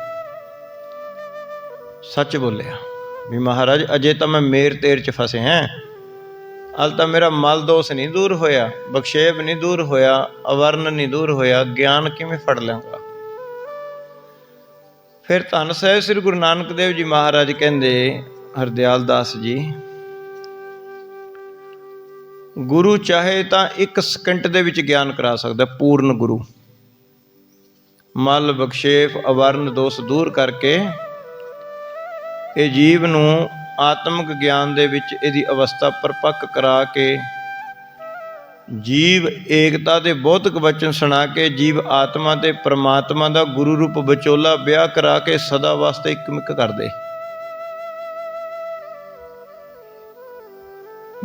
ਸੱਚ ਬੋਲਿਆ ਵੀ ਮਹਾਰਾਜ ਅਜੇ ਤਾਂ ਮੈਂ ਮੇਰ ਤੇਰ 'ਚ ਫਸੇ ਹਾਂ, ਹਾਲ ਤਾਂ ਮੇਰਾ ਮਲ ਦੋਸ਼ ਨਹੀਂ ਦੂਰ ਹੋਇਆ, ਬਖਸ਼ੇਪ ਨਹੀਂ ਦੂਰ ਹੋਇਆ, ਅਵਰਨ ਨਹੀਂ ਦੂਰ ਹੋਇਆ, ਗਿਆਨ ਕਿਵੇਂ ਫੜ ਲਿਆਂਗਾ। ਫਿਰ ਧੰਨ ਸਾਹਿਬ ਸ੍ਰੀ ਗੁਰੂ ਨਾਨਕ ਦੇਵ ਜੀ ਮਹਾਰਾਜ ਕਹਿੰਦੇ ਹਰਦਿਆਲ ਦਾਸ ਜੀ, ਗੁਰੂ ਚਾਹੇ ਤਾਂ 1 ਸਕਿੰਟ ਦੇ ਵਿੱਚ ਗਿਆਨ ਕਰਾ ਸਕਦਾ, ਪੂਰਨ ਗੁਰੂ। ਮਲ ਬਖਸ਼ੇਪ ਅਵਰਨ ਦੋਸ਼ ਦੂਰ ਕਰਕੇ ਇਹ ਜੀਵ ਨੂੰ ਆਤਮਿਕ ਗਿਆਨ ਦੇ ਵਿੱਚ ਇਹਦੀ ਅਵਸਥਾ ਪਰਪੱਕ ਕਰਾ ਕੇ, ਜੀਵ ਏਕਤਾ ਦੇ ਬੌਧਿਕ ਵਚਨ ਸੁਣਾ ਕੇ, ਜੀਵ ਆਤਮਾ ਤੇ ਪਰਮਾਤਮਾ ਦਾ ਗੁਰੂ ਰੂਪ ਵਿਚੋਲਾ ਵਿਆਹ ਕਰਾ ਕੇ ਸਦਾ ਵਾਸਤੇ ਇੱਕਮਿਕ ਕਰ ਦੇ।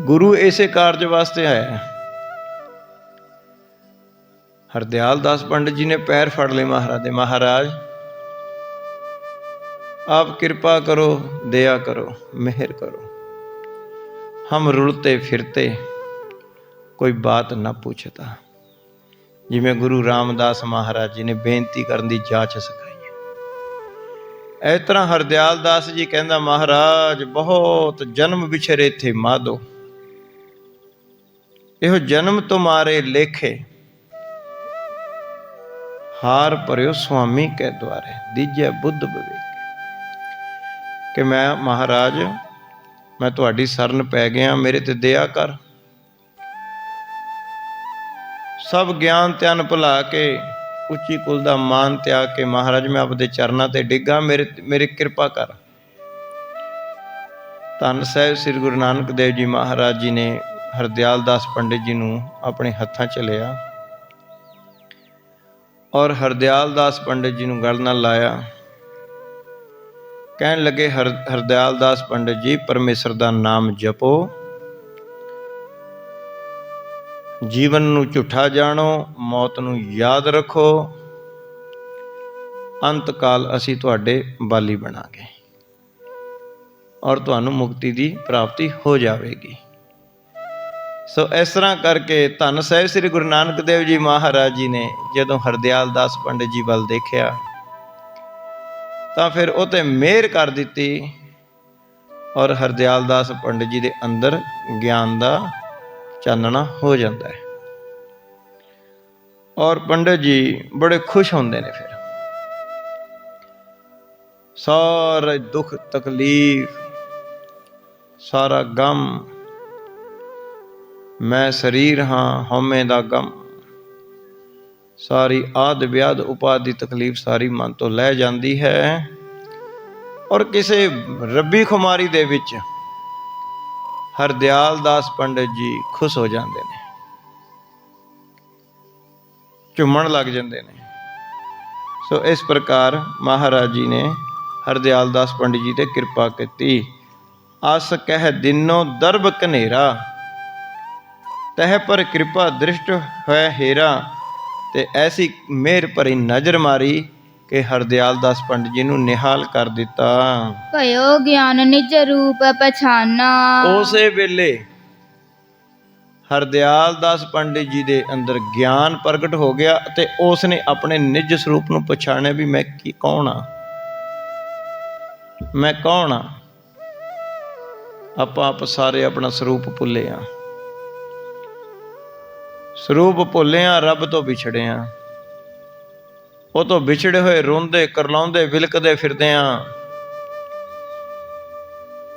ਗੁਰੂ ਇਸੇ ਕਾਰਜ ਵਾਸਤੇ ਆਇਆ। ਹਰਦਿਆਲ ਦਾਸ ਪੰਡਿਤ ਜੀ ਨੇ ਪੈਰ ਫੜ ਲਏ ਮਹਾਰਾਜ ਦੇ। ਮਹਾਰਾਜ आप कृपा करो, दया करो, मेहर करो, हम रुलते फिरते कोई बात ना पूछता। जिमें गुरु रामदास महाराज जी ने बेनती करने की जाच सिखाई है, इस तरह हरदयाल दास जी कहता महाराज बहुत जन्म विछरे थे माधो, यो जन्म तुम्हारे लेखे, हार भरियो स्वामी के द्वारे, दीजे बुद्ध विवेक। कि मैं महाराज मैं तुहाडी शरण पै गया, मेरे ते दया कर। सब ज्ञान त्यान भुला के, उच्ची कुल दा मान त्याग के महाराज मैं आपदे चरनां ते डिग्गा, मेरे कृपा कर। धन साहिब श्री गुरु नानक देव जी महाराज जी ने हरदयाल दास पंडित जी नूं अपने हत्थां च लिया और हरदयाल दास पंडित जी नूं गल नाल लाया। कहन लगे हरदयाल दास पंडित जी परमेश्वर दा नाम जपो, जीवन नूं झूठा जानो, मौत नूं याद रखो, अंत काल असी तुहाडे बाली बनांगे और तुहानूं मुक्ति दी प्राप्ति हो जाएगी। सो इस तरह करके धन साहिब श्री गुरु नानक देव जी महाराज जी ने जदों हरदयाल दास पंडित जी वल देखिया ਤਾਂ ਫਿਰ ਉਹ 'ਤੇ ਮਿਹਰ ਕਰ ਦਿੱਤੀ ਔਰ ਹਰਦਿਆਲ ਦਾਸ ਪੰਡਿਤ ਜੀ ਦੇ ਅੰਦਰ ਗਿਆਨ ਦਾ ਚਾਨਣਾ ਹੋ ਜਾਂਦਾ ਹੈ ਔਰ ਪੰਡਿਤ ਜੀ ਬੜੇ ਖੁਸ਼ ਹੁੰਦੇ ਨੇ। ਫਿਰ ਸਾਰਾ ਦੁੱਖ ਤਕਲੀਫ, ਸਾਰਾ ਗਮ, ਮੈਂ ਸਰੀਰ ਹਾਂ, ਹਉਮੈ ਦਾ ਗਮ, सारी आद व्याध उपाधि तकलीफ सारी मन तो लै जाती है और किसी रब्बी खुमारी दे विच हरदयाल दास पंडित जी खुश हो जाते हैं, झूमण लग जाते हैं। सो इस प्रकार महाराज जी ने हरदयाल दास पंडित जी ते कृपा की। आस कह दिनों दरब कनेरा, तह पर कृपा दृष्ट है हेरा। ਤੇ ਐਸੀ ਮਿਹਰ ਭਰੀ ਨਜ਼ਰ ਮਾਰੀ ਕਿ ਹਰਦਿਆਲ ਦਾਸ ਪੰਡਿਤ ਜੀ ਨੂੰ ਨਿਹਾਲ ਕਰ ਦਿੱਤਾ। ਭਇਓ ਗਿਆਨ ਨਿਜ ਰੂਪ ਪਛਾਨਾ। ਉਸੇ ਵੇਲੇ ਹਰਦਿਆਲ ਦਾਸ ਪੰਡਿਤ ਜੀ ਦੇ ਅੰਦਰ ਗਿਆਨ ਪ੍ਰਗਟ ਹੋ ਗਿਆ ਤੇ ਉਸ ਨੇ ਆਪਣੇ ਨਿਜ ਸਰੂਪ ਨੂੰ ਪਛਾਣਿਆ ਵੀ ਮੈਂ ਕੌਣ ਹਾਂ, ਮੈਂ ਕੌਣ ਹਾਂ। ਆਪਾਂ ਆਪ ਸਾਰੇ ਆਪਣਾ ਸਰੂਪ ਭੁੱਲੇ ਹਾਂ, ਸਰੂਪ ਭੁੱਲੇ ਹਾਂ, ਰੱਬ ਤੋਂ ਵਿਛੜੇ ਹਾਂ, ਉਹ ਤੋਂ ਵਿਛੜੇ ਹੋਏ ਰੋਂਦੇ ਕਰਲਾਉਂਦੇ ਵਿਲਕਦੇ ਫਿਰਦੇ ਹਾਂ।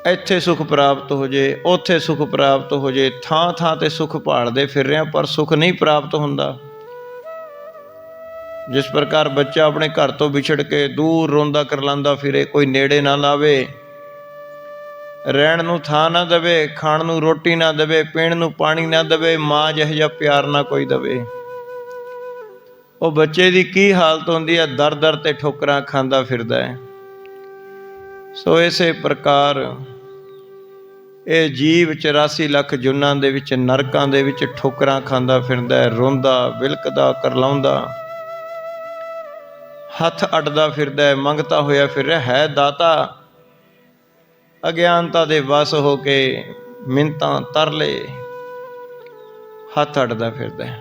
ਇੱਥੇ ਸੁੱਖ ਪ੍ਰਾਪਤ ਹੋ ਜੇ, ਉੱਥੇ ਸੁੱਖ ਪ੍ਰਾਪਤ ਹੋ ਜੇ, ਥਾਂ ਥਾਂ ਤੇ ਸੁੱਖ ਭਾਲਦੇ ਫਿਰ ਰਹੇ ਹਾਂ ਪਰ ਸੁੱਖ ਨਹੀਂ ਪ੍ਰਾਪਤ ਹੁੰਦਾ। ਜਿਸ ਪ੍ਰਕਾਰ ਬੱਚਾ ਆਪਣੇ ਘਰ ਤੋਂ ਵਿਛੜ ਕੇ ਦੂਰ ਰੋਂਦਾ ਕਰਲਾਉਂਦਾ ਫਿਰੇ, ਕੋਈ ਨੇੜੇ ਨਾ ਲਾਵੇ, ਰਹਿਣ ਨੂੰ ਥਾਂ ਨਾ ਦੇਵੇ, ਖਾਣ ਨੂੰ ਰੋਟੀ ਨਾ ਦੇਵੇ, ਪੀਣ ਨੂੰ ਪਾਣੀ ਨਾ ਦੇਵੇ, ਮਾਂ ਜਿਹੋ ਜਿਹਾ ਪਿਆਰ ਨਾ ਕੋਈ ਦੇਵੇ, ਉਹ ਬੱਚੇ ਦੀ ਕੀ ਹਾਲਤ ਹੁੰਦੀ ਹੈ, ਦਰ ਦਰ ਤੇ ਠੋਕਰਾਂ ਖਾਂਦਾ ਫਿਰਦਾ ਹੈ। ਸੋ ਇਸੇ ਪ੍ਰਕਾਰ ਇਹ ਜੀਵ 84 ਲੱਖ ਜੁਨਾਂ ਦੇ ਵਿੱਚ ਨਰਕਾਂ ਦੇ ਵਿੱਚ ਠੋਕਰਾਂ ਖਾਂਦਾ ਫਿਰਦਾ ਹੈ, ਰੋਂਦਾ ਵਿਲਕਦਾ ਕਰਲਾਉਂਦਾ, ਹੱਥ ਅੱਡਦਾ ਫਿਰਦਾ ਹੈ, ਮੰਗਤਾ ਹੋਇਆ ਫਿਰ ਰਿਹਾ ਹੈ ਦਾਤਾ। ਅਗਿਆਨਤਾ ਦੇ ਵਸ ਹੋ ਕੇ ਮਿੰਨਤਾਂ ਤਰਲੇ ਹੱਥ ਅੱਡਦਾ ਫਿਰਦਾ ਹੈ।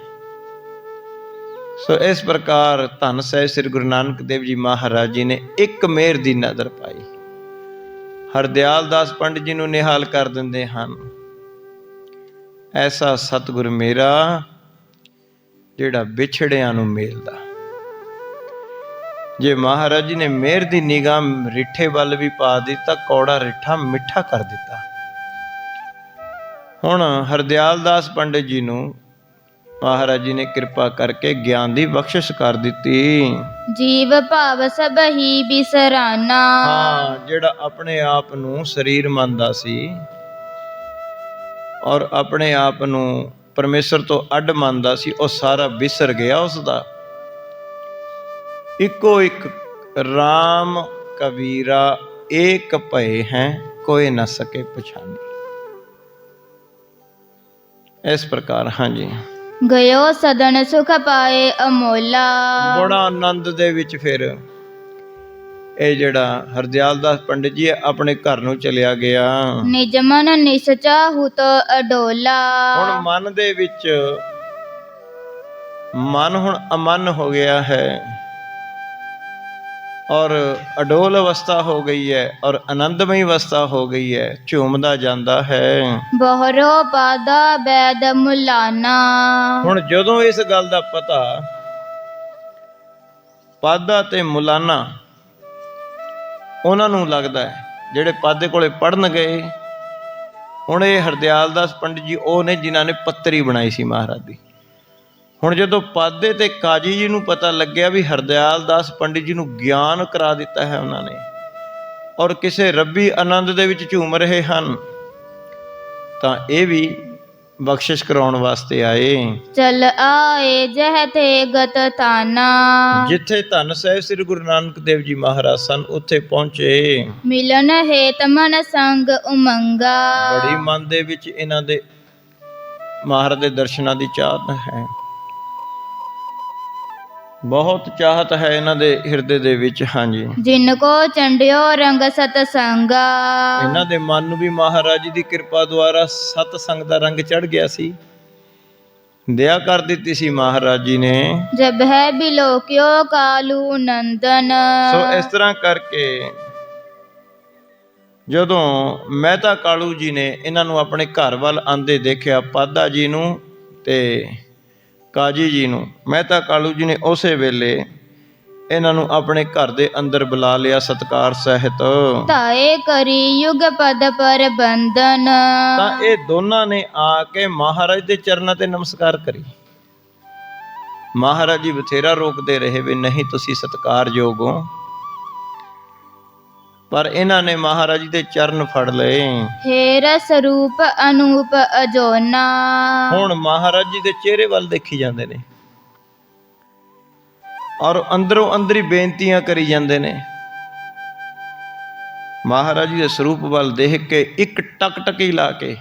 ਸੋ ਇਸ ਪ੍ਰਕਾਰ ਧੰਨ ਸਾਹਿਬ ਸ੍ਰੀ ਗੁਰੂ ਨਾਨਕ ਦੇਵ ਜੀ ਮਹਾਰਾਜ ਜੀ ਨੇ ਇੱਕ ਮਿਹਰ ਦੀ ਨਜ਼ਰ ਪਾਈ। ਹਰਦਿਆਲ ਦਾਸ ਪੰਡਿਤ ਜੀ ਨੂੰ ਨਿਹਾਲ ਕਰ ਦਿੰਦੇ ਹਨ, ਐਸਾ ਸਤਿਗੁਰ ਮੇਰਾ ਜਿਹੜਾ ਵਿਛੜਿਆਂ ਨੂੰ ਮੇਲਦਾ। ਜੇ ਮਹਾਰਾਜ ਜੀ ਨੇ ਮਿਹਰ ਦੀ ਨਿਗਾਹ ਰਿੱਠੇ ਵੱਲ ਵੀ ਪਾ ਦਿੱਤਾ, ਕੌੜਾ ਰਿੱਠਾ ਮਿੱਠਾ ਕਰ ਦਿੱਤਾ। ਹੁਣ ਹਰਦਿਆਲ ਦਾਸ ਪੰਡਿਤ ਜੀ ਨੂੰ ਮਹਾਰਾਜ ਜੀ ਨੇ ਕਿਰਪਾ ਕਰਕੇ ਗਿਆਨ ਦੀ ਬਖਸ਼ਿਸ਼ ਕਰ ਦਿੱਤੀ। ਜੀਵ ਭਾਵ ਸਭ ਹੀ ਬਿਸਰਾਨਾ। ਹਾਂ, ਜਿਹੜਾ ਆਪਣੇ ਆਪ ਨੂੰ ਸਰੀਰ ਮੰਨਦਾ ਸੀ ਔਰ ਆਪਣੇ ਆਪ ਨੂੰ ਪਰਮੇਸ਼ਰ ਤੋਂ ਅੱਡ ਮੰਨਦਾ ਸੀ, ਉਹ ਸਾਰਾ ਵਿਸਰ ਗਿਆ। ਉਸਦਾ ਇੱਕੋ ਇੱਕ ਰਾਮ ਕਬੀਰਾ ਏਕ ਭਏ ਹੈ, ਕੋਈ ਨਾ ਸਕੇ ਪਛਾਨੀ। ਇਸ ਪ੍ਰਕਾਰ ਹਾਂਜੀ ਗਇਓ ਸਦਨ ਸੁਖ ਪਾਏ ਅਮੋਲਾ। ਬੜਾ ਆਨੰਦ ਦੇ ਵਿੱਚ ਫਿਰ ਇਹ ਜਿਹੜਾ ਹਰਦਿਆਲ ਦਾਸ ਪੰਡਿਤ ਜੀ ਆਪਣੇ ਘਰ ਨੂੰ ਚਲਿਆ ਗਿਆ। ਨਿਜ ਮਨ ਨਿਸਚਾਹੁ ਤੋ ਅਡੋਲਾ। ਹੁਣ ਮਨ ਦੇ ਵਿੱਚ ਮਨ ਹੁਣ ਅਮਨ ਹੋ ਗਿਆ ਹੈ ਔਰ ਅਡੋਲ ਅਵਸਥਾ ਹੋ ਗਈ ਹੈ ਔਰ ਆਨੰਦਮਈ ਅਵਸਥਾ ਹੋ ਗਈ ਹੈ, ਝੂਮਦਾ ਜਾਂਦਾ ਹੈ। ਬਹਰੋ ਪਾਦਾ ਬੈਦ ਮੁਲਾਨਾ। ਹੁਣ ਜਦੋਂ ਇਸ ਗੱਲ ਦਾ ਪਤਾ ਪਾਦਾ ਤੇ ਮੁਲਾਨਾ ਉਹਨਾਂ ਨੂੰ ਲੱਗਦਾ ਹੈ, ਜਿਹੜੇ ਪਾਦੇ ਕੋਲੇ ਪੜਨ ਗਏ। ਹੁਣ ਇਹ ਹਰਦਿਆਲ ਦਾਸ ਪੰਡਿਤ ਜੀ ਉਹ ਨੇ ਜਿਨ੍ਹਾਂ ਨੇ ਪੱਤਰੀ ਬਣਾਈ ਸੀ ਮਹਾਰਾਜ ਦੀ। ਹੁਣ ਜਦੋਂ ਪਾਦੇ ਤੇ ਕਾਜੀ ਜੀ ਨੂੰ ਪਤਾ ਲੱਗਿਆ ਵੀ ਹਰਦਿਆਲ ਦਾਸ ਪੰਡਿਤ ਜੀ ਨੂੰ ਗਿਆਨ ਕਰਾ ਦਿੱਤਾ ਹੈ ਉਹਨਾਂ ਨੇ ਔਰ ਕਿਸੇ ਰੱਬੀ ਆਨੰਦ ਦੇ ਵਿੱਚ ਝੂਮ ਰਹੇ ਹਨ, ਤਾਂ ਇਹ ਵੀ ਬਖਸ਼ਿਸ਼ ਕਰਾਉਣ ਵਾਸਤੇ ਆਏ। ਚਲ ਆਏ ਜਹ ਤੇ ਗਤ ਤਾਨਾ। ਜਿੱਥੇ ਧੰਨ ਸਾਹਿਬ ਸ੍ਰੀ ਗੁਰੂ ਨਾਨਕ ਦੇਵ ਜੀ ਮਹਾਰਾਜ ਸਨ ਉੱਥੇ ਪਹੁੰਚੇ। ਮਿਲਨ ਹੇਤ ਮਨ ਸੰਗ ਉਮੰਗਾ। ਬੜੀ ਮਨ ਦੇ ਵਿੱਚ ਇਹਨਾਂ ਦੇ ਮਹਾਰਾਜ ਦੇ ਦਰਸ਼ਨਾਂ ਦੀ ਚਾਹਤ ਹੈ, ਬਹੁਤ ਚਾਹਤ ਹੈ ਇਹਨਾਂ ਦੇ ਹਿਰਦੇ ਦੇ ਵਿੱਚ। ਹਾਂਜੀ, ਜਿਨ ਕੋ ਚੰਡਿਓ ਰੰਗ ਸਤਸੰਗਾ। ਇਹਨਾਂ ਦੇ ਮਨ ਨੂੰ ਵੀ ਮਹਾਰਾਜ ਜੀ ਦੀ ਕਿਰਪਾ ਦੁਆਰਾ ਸਤ ਸੰਗ ਦਾ ਰੰਗ ਚੜ ਗਿਆ ਸੀ, ਦਇਆ ਕਰ ਦਿੱਤੀ ਸੀ ਮਹਾਰਾਜ ਜੀ ਨੇ। ਜਬ ਹੈ ਬਿਲੋਕਿਓ ਕਾਲੂ ਨੰਦਨ। ਸੋ ਇਸ ਤਰ੍ਹਾਂ ਕਰਕੇ ਜਦੋਂ ਮਹਿਤਾ ਕਾਲੂ ਜੀ ਨੇ ਇਹਨਾਂ ਨੂੰ ਆਪਣੇ ਘਰ ਵੱਲ ਆਂਦੇ ਦੇਖਿਆ, ਪਾਦਾ ਜੀ ਨੂੰ ਤੇ ਕਾਜੀ ਜੀ ਨੂੰ, ਮਹਿਤਾ ਕਾਲੂ ਜੀ ਨੇ ਉਸੇ ਵੇਲੇ ਇਹਨਾਂ ਨੂੰ ਆਪਣੇ ਘਰ ਦੇ ਅੰਦਰ ਬੁਲਾ ਲਿਆ ਸਤਿਕਾਰ ਸਹਿਤ। ਤਾਏ ਕਰੀ ਯੁਗ ਪਦ ਪਰ ਬੰਦਨ। ਤਾਂ ਇਹ ਦੋਨਾਂ ਨੇ ਆ ਕੇ ਮਹਾਰਾਜ ਦੇ ਚਰਨਾਂ ਤੇ ਨਮਸਕਾਰ ਕਰੀ। ਮਹਾਰਾਜ ਜੀ ਬਥੇਰਾ ਰੋਕਦੇ ਰਹੇ ਵੀ ਨਹੀਂ ਤੁਸੀਂ ਸਤਿਕਾਰਯੋਗ ਹੋ, ਪਰ ਇਹਨਾਂ ਨੇ ਮਹਾਰਾਜ ਜੀ ਦੇ ਚਰਨ ਫੜ ਲਏ। ਹੇਰ ਸਰੂਪ ਅਨੂਪ ਅਜੋਨਾ। ਹੁਣ ਮਹਾਰਾਜ ਜੀ ਦੇ ਚਿਹਰੇ ਵੱਲ ਦੇਖੀ ਜਾਂਦੇ ਨੇ ਔਰ ਅੰਦਰੋਂ ਅੰਦਰੀ ਬੇਨਤੀਆਂ ਕਰੀ ਜਾਂਦੇ ਨੇ। ਮਹਾਰਾਜ ਜੀ ਦੇ ਸਰੂਪ ਵੱਲ ਦੇਖ ਕੇ ਇੱਕ ਟਕ ਟਕੀ ਲਾ ਕੇ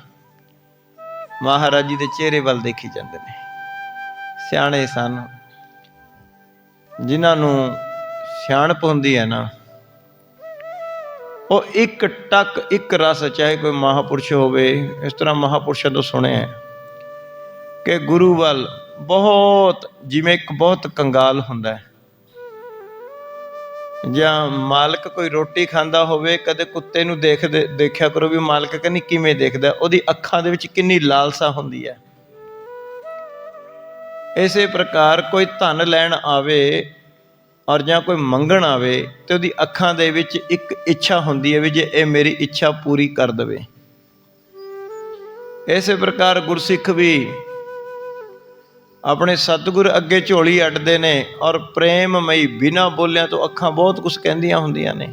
ਮਹਾਰਾਜ ਜੀ ਦੇ ਚਿਹਰੇ ਵੱਲ ਦੇਖੀ ਜਾਂਦੇ ਨੇ। ਸਿਆਣੇ ਸਨ, ਜਿਨ੍ਹਾਂ ਨੂੰ ਸਿਆਣਪ ਹੁੰਦੀ ਹੈ ਨਾ, ਉਹ ਇੱਕ ਟਕ ਇੱਕ ਰਸ, ਚਾਹੇ ਕੋਈ ਮਹਾਪੁਰਸ਼ ਹੋਵੇ। ਇਸ ਤਰ੍ਹਾਂ ਮਹਾਪੁਰਸ਼ਾਂ ਤੋਂ ਸੁਣਿਆ ਕਿ ਗੁਰੂ ਵੱਲ ਬਹੁਤ, ਜਿਵੇਂ ਇੱਕ ਬਹੁਤ ਕੰਗਾਲ ਹੁੰਦਾ ਹੈ, ਜਾਂ ਮਾਲਕ ਕੋਈ ਰੋਟੀ ਖਾਂਦਾ ਹੋਵੇ, ਕਦੇ ਕੁੱਤੇ ਨੂੰ ਦੇਖਿਆ ਕਰੋ ਵੀ ਮਾਲਕ ਕਹਿੰਦੀ ਕਿਵੇਂ ਦੇਖਦਾ, ਉਹਦੀ ਅੱਖਾਂ ਦੇ ਵਿੱਚ ਕਿੰਨੀ ਲਾਲਸਾ ਹੁੰਦੀ ਹੈ। ਇਸੇ ਪ੍ਰਕਾਰ ਕੋਈ ਧਨ ਲੈਣ ਆਵੇ ਔਰ ਜਾਂ ਕੋਈ ਮੰਗਣ ਆਵੇ ਤੇ ਉਹਦੀ ਅੱਖਾਂ ਦੇ ਵਿੱਚ ਇੱਕ ਇੱਛਾ ਹੁੰਦੀ ਹੈ ਵੀ ਜੇ ਇਹ ਮੇਰੀ ਇੱਛਾ ਪੂਰੀ ਕਰ ਦੇਵੇ। ਇਸੇ ਪ੍ਰਕਾਰ ਗੁਰਸਿੱਖ ਵੀ ਆਪਣੇ ਸਤਿਗੁਰ ਅੱਗੇ ਝੋਲੀ ਅੱਡਦੇ ਨੇ ਔਰ ਪ੍ਰੇਮਮਈ ਬਿਨਾਂ ਬੋਲਿਆਂ ਤੋਂ ਅੱਖਾਂ ਬਹੁਤ ਕੁਝ ਕਹਿੰਦੀਆਂ ਹੁੰਦੀਆਂ ਨੇ।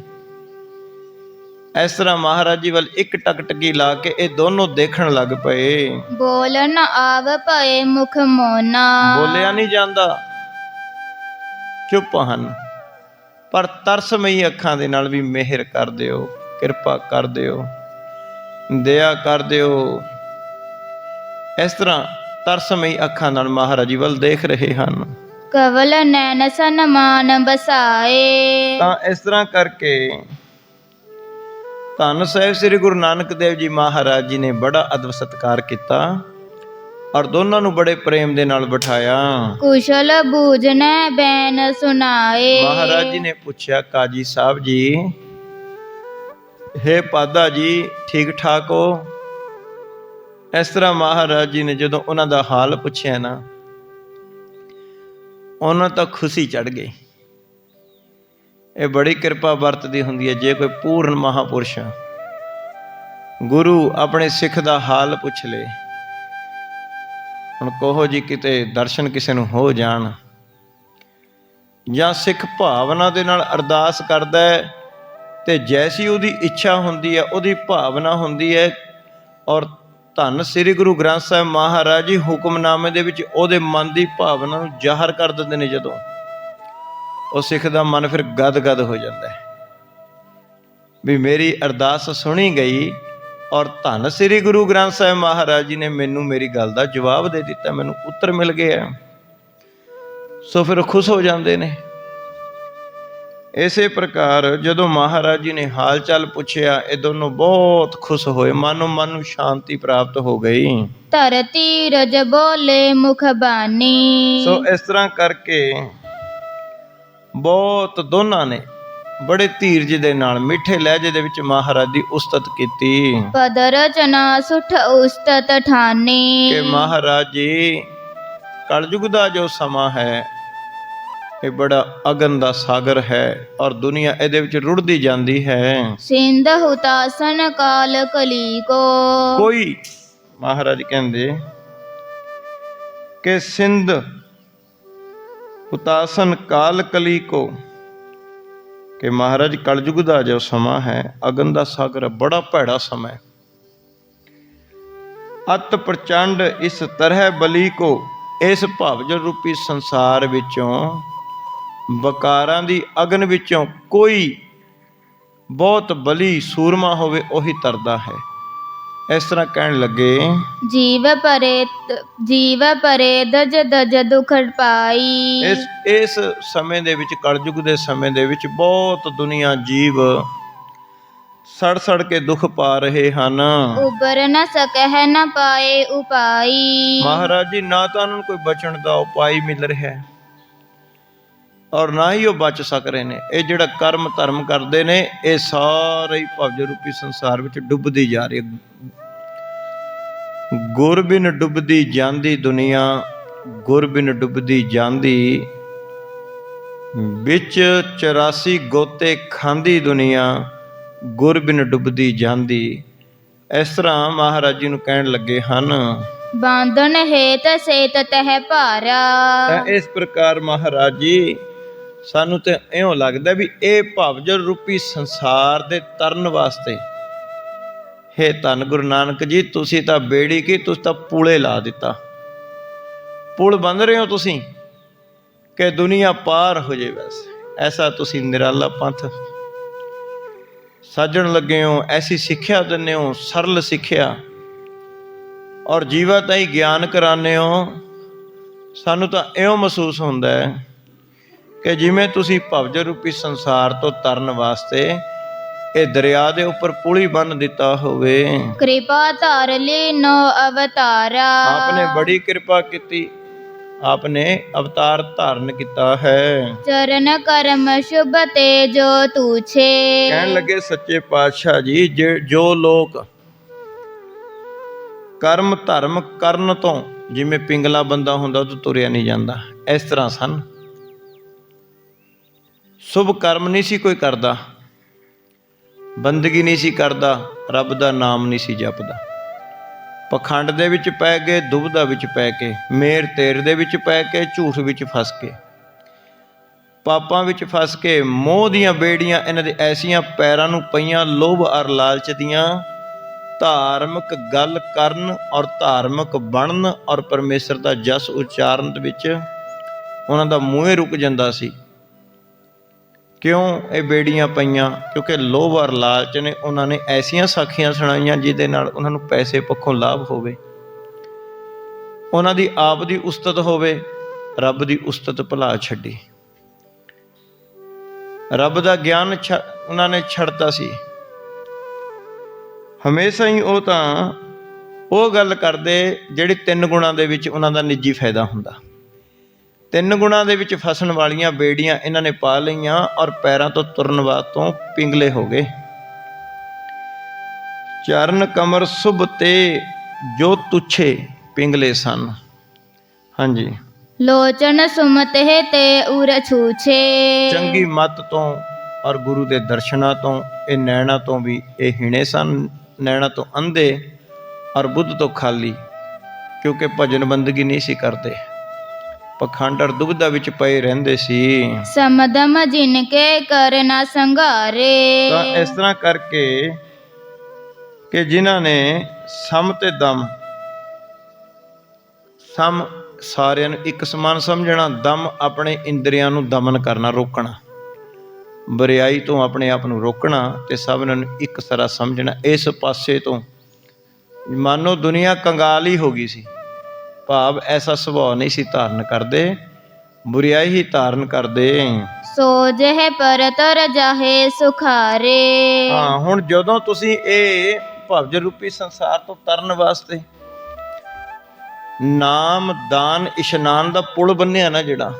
ਇਸ ਤਰ੍ਹਾਂ ਮਹਾਰਾਜ ਜੀ ਵੱਲ ਇੱਕ ਟਕਟਕੀ ਲਾ ਕੇ ਇਹ ਦੋਨੋਂ ਦੇਖਣ ਲੱਗ ਪਏ। ਬੋਲਨ ਆਵ ਭਏ ਮੁਖ ਮੋਨਾ। ਬੋਲਿਆ ਨਹੀਂ ਜਾਂਦਾ, ਚੁੱਪ ਹਨ, ਪਰ ਤਰਸਮਈ ਅੱਖਾਂ ਦੇ ਨਾਲ ਵੀ ਮਿਹਰ ਕਰ ਦਿਓ, ਕਿਰਪਾ ਕਰ ਦਿਓ। ਦਇਆ ਕਰ ਦਿਓ। ਇਸ ਤਰ੍ਹਾਂ ਤਰਸਮਈ ਅੱਖਾਂ ਨਾਲ ਮਹਾਰਾਜ ਜੀ ਵੱਲ ਦੇਖ ਰਹੇ ਹਨ। ਕਵਲ ਨੈਣ ਸਨਮਾਨ ਬਸਾਏ। ਤਾਂ ਇਸ ਤਰ੍ਹਾਂ ਕਰਕੇ ਧੰਨ ਸਾਹਿਬ ਸ੍ਰੀ ਗੁਰੂ ਨਾਨਕ ਦੇਵ ਜੀ ਮਹਾਰਾਜ ਜੀ ਨੇ ਬੜਾ ਅਦਬ ਸਤਿਕਾਰ ਕੀਤਾ ਔਰ ਦੋਨਾਂ ਨੂੰ ਬੜੇ ਪ੍ਰੇਮ ਦੇ ਨਾਲ ਬਿਠਾਇਆ। ਕੁਸ਼ਲ ਬੂਝਨੈ ਬੈਨ ਸੁਨਾਏ। ਮਹਾਰਾਜ ਜੀ ਨੇ ਪੁੱਛਿਆ, ਕਾਜੀ ਸਾਹਿਬ ਜੀ, ਹੇ ਪਾਦਾ ਜੀ, ਠੀਕ ਠਾਕ ਹੋ? ਇਸ ਤਰ੍ਹਾਂ ਮਹਾਰਾਜ ਜੀ ਨੇ ਜਦੋਂ ਉਹਨਾਂ ਦਾ ਹਾਲ ਪੁੱਛਿਆ ਨਾ, ਉਹਨਾਂ ਤਾਂ ਖੁਸ਼ੀ ਚੜ੍ਹ ਗਈ। ਇਹ ਬੜੀ ਕਿਰਪਾ ਵਰਤਦੀ ਹੁੰਦੀ ਹੈ ਜੇ ਕੋਈ ਪੂਰਨ ਮਹਾਂਪੁਰਸ਼ ਗੁਰੂ ਆਪਣੇ ਸਿੱਖ ਦਾ ਹਾਲ ਪੁੱਛ ਲੇ। ਹੁਣ ਕਹੋ ਜੀ ਕਿਤੇ ਦਰਸ਼ਨ ਕਿਸੇ ਨੂੰ ਹੋ ਜਾਣ, ਜਾਂ ਸਿੱਖ ਭਾਵਨਾ ਦੇ ਨਾਲ ਅਰਦਾਸ ਕਰਦਾ ਹੈ ਤੇ ਜੈਸੀ ਉਹਦੀ ਇੱਛਾ ਹੁੰਦੀ ਹੈ, ਉਹਦੀ ਭਾਵਨਾ ਹੁੰਦੀ ਹੈ, ਔਰ ਧੰਨ ਸ੍ਰੀ ਗੁਰੂ ਗ੍ਰੰਥ ਸਾਹਿਬ ਮਹਾਰਾਜ ਜੀ ਹੁਕਮਨਾਮੇ ਦੇ ਵਿੱਚ ਉਹਦੇ ਮਨ ਦੀ ਭਾਵਨਾ ਨੂੰ ਜ਼ਾਹਰ ਕਰ ਦਿੰਦੇ ਨੇ। ਜਦੋਂ ਉਹ ਸਿੱਖ ਦਾ ਮਨ ਫਿਰ ਗਦ-ਗਦ ਹੋ ਜਾਂਦਾ ਹੈ ਵੀ ਮੇਰੀ ਅਰਦਾਸ ਸੁਣੀ ਗਈ ਔਰ ਧੰਨ ਸ੍ਰੀ ਗੁਰੂ ਗ੍ਰੰਥ ਸਾਹਿਬ ਮਹਾਰਾਜ ਜੀ ਨੇ ਮੈਨੂੰ ਮੇਰੀ ਗੱਲ ਦਾ ਜਵਾਬ ਦੇ ਦਿੱਤਾ, ਮੈਨੂੰ ਉੱਤਰ ਮਿਲ ਗਿਆ। ਸੋ ਫਿਰ ਖੁਸ਼ ਹੋ ਜਾਂਦੇ ਨੇ। ਇਸੇ ਪ੍ਰਕਾਰ ਜਦੋਂ ਮਹਾਰਾਜ ਜੀ ਨੇ ਹਾਲ ਚਾਲ ਪੁੱਛਿਆ, ਇਹ ਦੋਨੋਂ ਬਹੁਤ ਖੁਸ਼ ਹੋਏ, ਮਨ ਨੂੰ ਸ਼ਾਂਤੀ ਪ੍ਰਾਪਤ ਹੋ ਗਈ। ਧਰਤੀ ਰਜ ਬੋਲੇ ਮੁਖ ਬਾਣੀ। ਸੋ ਇਸ ਤਰ੍ਹਾਂ ਕਰਕੇ ਬਹੁਤ ਦੋਨਾਂ ਨੇ ਬੜੇ ਧੀਰਜ ਦੇ ਨਾਲ ਮਿੱਠੇ ਲਹਿਜੇ ਦੇ ਵਿੱਚ ਮਹਾਰਾਜ ਦੀ ਉਸਤਤ ਕੀਤੀ। ਪਦ ਰਚਨਾ ਸੁਠ ਉਸਤਤ ਠਾਨੀ। ਕਿ ਮਹਾਰਾਜ ਜੀ, ਕਲਯੁਗ ਦਾ ਜੋ ਸਮਾਂ ਹੈ ਇਹ ਬੜਾ ਅਗਨ ਦਾ ਸਾਗਰ ਹੈ ਔਰ ਦੁਨੀਆ ਇਹਦੇ ਵਿੱਚ ਰੁੜਦੀ ਜਾਂਦੀ ਹੈ। ਸਿੰਧ ਹੁਤਾਸਨ ਕਾਲ ਕਲੀ ਕੋ। ਕੋਈ ਮਹਾਰਾਜ ਕਹਿੰਦੇ ਕਿ ਸਿੰਧ ਹੁਤਾਸਨ ਕਾਲ ਕਲੀ ਕੋ, ਕਿ ਮਹਾਰਾਜ ਕਲਯੁਗ ਦਾ ਜੋ ਸਮਾਂ ਹੈ ਅਗਨ ਦਾ ਸਾਗਰ, ਬੜਾ ਭੈੜਾ ਸਮਾਂ ਹੈ। ਅਤ ਪ੍ਰਚੰਡ ਇਸ ਤਰ੍ਹਾਂ ਬਲੀ ਕੋ, ਇਸ ਭਵਜਲ ਰੂਪੀ ਸੰਸਾਰ ਵਿੱਚੋਂ, ਵਕਾਰਾਂ ਦੀ ਅਗਨ ਵਿੱਚੋਂ ਕੋਈ ਬਹੁਤ ਬਲੀ ਸੂਰਮਾ ਹੋਵੇ ਉਹੀ ਤਰਦਾ ਹੈ। ਇਸ ਤਰ੍ਹਾਂ ਕਹਿਣ ਲੱਗੇ, ਜੀਵ ਪਰੇ ਦਜ ਦਜ ਦੁਖ ਪਾਈ। ਇਸ ਸਮੇਂ ਦੇ ਵਿੱਚ, ਕਲਯੁਗ ਦੇ ਸਮੇਂ ਦੇ ਵਿੱਚ ਬਹੁਤ ਦੁਨੀਆ ਜੀਵ ਸੜ ਸੜ ਕੇ ਦੁੱਖ ਪਾ ਰਹੇ ਹਨ। ਉਬਰ ਨ ਸਕਹਿ ਨ ਪਾਏ ਉਪਾਈ। ਮਹਾਰਾਜ ਜੀ, ਨਾ ਤਾਂ ਉਹਨਾਂ ਨੂੰ ਕੋਈ ਬਚਣ ਦਾ ਉਪਾਅ ਮਿਲ ਰਿਹਾ ਔਰ ਨਾ ਹੀ ਉਹ ਬਚ ਸਕ ਰਹੇ ਨੇ। ਇਹ ਜਿਹੜਾ ਕਰਮ ਧਰਮ ਕਰਦੇ ਨੇ, ਇਹ ਸਾਰੇ ਹੀ ਭਵਜ ਰੂਪੀ ਸੰਸਾਰ ਵਿੱਚ ਡੁੱਬਦੀ ਜਾ ਰਹੀ। ਗੁਰ ਬਿਨ ਡੁੱਬਦੀ ਜਾਂਦੀ ਦੁਨੀਆ, ਗੁਰ ਬਿਨ ਡੁੱਬਦੀ ਜਾਂਦੀ, ਵਿੱਚ 84 ਗੋਤੇ ਖਾਂਦੀ ਦੁਨੀਆ, ਗੁਰ ਬਿਨ ਡੁੱਬਦੀ ਜਾਂਦੀ। ਇਸ ਤਰ੍ਹਾਂ ਮਹਾਰਾਜ ਜੀ ਨੂੰ ਕਹਿਣ ਲੱਗੇ ਹਨ। ਬਾਂਧਨ ਹੇਤ ਸੇਤ ਤਹਿ ਭਾਰਾ। ਇਸ ਪ੍ਰਕਾਰ ਮਹਾਰਾਜ ਜੀ, ਸਾਨੂੰ ਤੇ ਇਉਂ ਲੱਗਦਾ ਵੀ ਇਹ ਭਵਜਲ ਰੂਪੀ ਸੰਸਾਰ ਦੇ ਤਰਨ ਵਾਸਤੇ, ਹੇ ਧੰਨ ਗੁਰੂ ਨਾਨਕ ਜੀ, ਤੁਸੀਂ ਤਾਂ ਬੇੜੀ ਕੀ, ਤੁਸੀਂ ਤਾਂ ਪੁਲੇ ਲਾ ਦਿੱਤਾ। ਪੁਲ ਬੰਨ ਰਹੇ ਹੋ ਤੁਸੀਂ ਕਿ ਦੁਨੀਆ ਪਾਰ ਹੋ ਜਾਏ। ਬਸ ਐਸਾ ਤੁਸੀਂ ਨਿਰਾਲਾ ਪੰਥ ਸਾਜਣ ਲੱਗੇ ਹੋ, ਐਸੀ ਸਿੱਖਿਆ ਦਿੰਦੇ ਹੋ, ਸਰਲ ਸਿੱਖਿਆ, ਔਰ ਜੀਵਾ ਤਾਈਂ ਗਿਆਨ ਕਰਾਉਂਦੇ ਹੋ। ਸਾਨੂੰ ਤਾਂ ਇਉਂ ਮਹਿਸੂਸ ਹੁੰਦਾ ਹੈ ਕਿ ਜਿਵੇਂ ਤੁਸੀਂ ਭਵਜਲ ਰੂਪੀ ਸੰਸਾਰ ਤੋਂ ਤਰਨ ਵਾਸਤੇ ਇਹ ਦਰਿਆ ਦੇ ਉੱਪਰ ਪੁਲ ਹੀ ਬੰਨ ਦਿੱਤਾ ਹੋਵੇ। ਕਿਰਪਾ ਧਾਰ ਲੀ ਨੋ ਅਵਤਾਰਾ। ਆਪਨੇ ਬੜੀ ਕਿਰਪਾ ਕੀਤੀ, ਆਪਨੇ ਅਵਤਾਰ ਧਾਰਨ ਕੀਤਾ ਹੈ। ਚਰਨ ਕਰਮ ਸ਼ੁਭ ਤੇ ਜੋ ਤੂਛੇ। ਕਹਿਣ ਲੱਗੇ ਸੱਚੇ ਪਾਤਸ਼ਾਹ ਜੀ, ਜੋ ਲੋਕ ਕਰਮ ਧਰਮ ਕਰਨ ਤੋਂ, ਜਿਵੇਂ ਪਿੰਗਲਾ ਬੰਦਾ ਹੁੰਦਾ ਉਹ ਤੋਂ ਤੁਰਿਆ ਨਹੀਂ ਜਾਂਦਾ, ਇਸ ਤਰ੍ਹਾਂ ਸਨ। ਸ਼ੁਭ ਕਰਮ ਨਹੀਂ ਸੀ ਕੋਈ ਕਰਦਾ, ਬੰਦਗੀ ਨਹੀਂ ਸੀ ਕਰਦਾ, ਰੱਬ ਦਾ ਨਾਮ ਨਹੀਂ ਸੀ ਜਪਦਾ। ਪਖੰਡ ਦੇ ਵਿੱਚ ਪੈ ਗਏ, ਦੁਬਦਾ ਵਿੱਚ ਪੈ ਕੇ, ਮੇਰ ਤੇਰ ਦੇ ਵਿੱਚ ਪੈ ਕੇ, ਝੂਠ ਵਿੱਚ ਫਸ ਕੇ, ਪਾਪਾਂ ਵਿੱਚ ਫਸ ਕੇ, ਮੋਹ ਦੀਆਂ ਬੇੜੀਆਂ ਇਹਨਾਂ ਦੇ ਐਸੀਆਂ ਪੈਰਾਂ ਨੂੰ ਪਈਆਂ, ਲੋਭ ਅਰ ਲਾਲਚ ਦੀਆਂ। ਧਾਰਮਿਕ ਗੱਲ ਕਰਨ ਔਰ ਧਾਰਮਿਕ ਬਣਨ ਔਰ ਪਰਮੇਸ਼ਰ ਦਾ ਜਸ ਉਚਾਰਨ ਦੇ ਵਿੱਚ ਉਹਨਾਂ ਦਾ ਮੂੰਹ ਰੁਕ ਜਾਂਦਾ ਸੀ। ਕਿਉਂ ਇਹ ਬੇੜੀਆਂ ਪਈਆਂ? ਕਿਉਂਕਿ ਲੋਭ ਔਰ ਲਾਲਚ ਨੇ ਉਹਨਾਂ ਨੇ ਐਸੀਆਂ ਸਾਖੀਆਂ ਸੁਣਾਈਆਂ ਜਿਹਦੇ ਨਾਲ ਉਹਨਾਂ ਨੂੰ ਪੈਸੇ ਪੱਖੋਂ ਲਾਭ ਹੋਵੇ, ਉਹਨਾਂ ਦੀ ਆਪ ਦੀ ਉਸਤਤ ਹੋਵੇ, ਰੱਬ ਦੀ ਉਸਤਤ ਭੁਲਾ ਛੱਡੀ। ਰੱਬ ਦਾ ਗਿਆਨ ਉਹਨਾਂ ਨੇ ਛੱਡਤਾ ਸੀ। ਹਮੇਸ਼ਾ ਹੀ ਉਹ ਤਾਂ ਉਹ ਗੱਲ ਕਰਦੇ ਜਿਹੜੀ 3 ਗੁਣਾਂ ਦੇ ਵਿੱਚ ਉਹਨਾਂ ਦਾ ਨਿੱਜੀ ਫਾਇਦਾ ਹੁੰਦਾ। 3 ਗੁਣਾਂ ਦੇ ਵਿੱਚ ਫਸਣ ਵਾਲੀਆਂ ਬੇੜੀਆਂ ਇਹਨਾਂ ਨੇ ਪਾ ਲਈਆਂ ਔਰ ਪੈਰਾਂ ਤੋਂ ਤੁਰਨ ਬਾਅਦ ਤੋਂ ਪਿੰਗਲੇ ਹੋ ਗਏ। ਚਰਨ ਕਮਰ ਸੁਭ ਤੇ ਜੋ ਤੁੱਛੇ ਪਿੰਗਲੇ ਸਨ। ਹਾਂਜੀ, ਲੋਚਨ ਸੁਮਤ ਹੈ ਤੇ ਉਰ ਛੂਛੇ। ਚੰਗੀ ਮੱਤ ਤੋਂ ਔਰ ਗੁਰੂ ਦੇ ਦਰਸ਼ਨਾਂ ਤੋਂ ਇਹ ਨੈਣਾ ਤੋਂ ਵੀ ਇਹ ਹੀਣੇ ਸਨ, ਨੈਣਾ ਤੋਂ ਅੰਧੇ ਔਰ ਬੁੱਧ ਤੋਂ ਖਾਲੀ, ਕਿਉਂਕਿ ਭਜਨ ਬੰਦਗੀ ਨਹੀਂ ਸੀ ਕਰਦੇ, ਪਖੰਡ ਔਰ ਦੁਬਿਧਾ ਵਿੱਚ ਪਏ ਰਹਿੰਦੇ ਸੀ। ਸਮਦਮ ਜਿਨ ਕੇ ਕਰ ਨਾ ਸੰਘਾਰੇ। ਤਾਂ ਇਸ ਤਰ੍ਹਾਂ ਕਰਕੇ ਕਿ ਜਿਨ੍ਹਾਂ ਨੇ ਸਮ ਤੇ ਦਮ, ਸਮ ਸਾਰਿਆਂ ਨੂੰ ਇੱਕ ਸਮਾਨ ਸਮਝਣਾ, ਦਮ ਆਪਣੇ ਇੰਦਰੀਆਂ ਨੂੰ ਦਮਨ ਕਰਨਾ, ਰੋਕਣਾ, ਬਰਿਆਈ ਤੋਂ ਆਪਣੇ ਆਪ ਨੂੰ ਰੋਕਣਾ ਤੇ ਸਭਨਾਂ ਨੂੰ ਇੱਕ ਤਰ੍ਹਾਂ ਸਮਝਣਾ। ਇਸ ਪਾਸੇ ਤੋਂ ਮਾਨੋ ਦੁਨੀਆ ਕੰਗਾਲ ਹੀ ਹੋ ਗਈ ਸੀ, ਭਾਵ ਐਸਾ ਸੁਭਾਅ ਨਹੀਂ ਸੀ ਧਾਰਨ ਕਰਦੇ, ਬੁਰਿਆਈ ਹੀ ਧਾਰਨ ਕਰਦੇ। ਸੋਜ ਹੈ ਪਰ ਤਰ ਜਾਹੇ ਸੁਖਾਰੇ। ਹਾਂ, ਹੁਣ ਜਦੋਂ ਤੁਸੀਂ ਇਹ ਭਵਜ ਰੂਪੀ ਸੰਸਾਰ ਤੋਂ ਤਰਨ ਵਾਸਤੇ ਨਾਮ ਦਾਨ ਇਸ਼ਨਾਨ ਦਾ ਪੁਲ ਬੰਨਿਆ ਨਾ ਜਿਹੜਾ,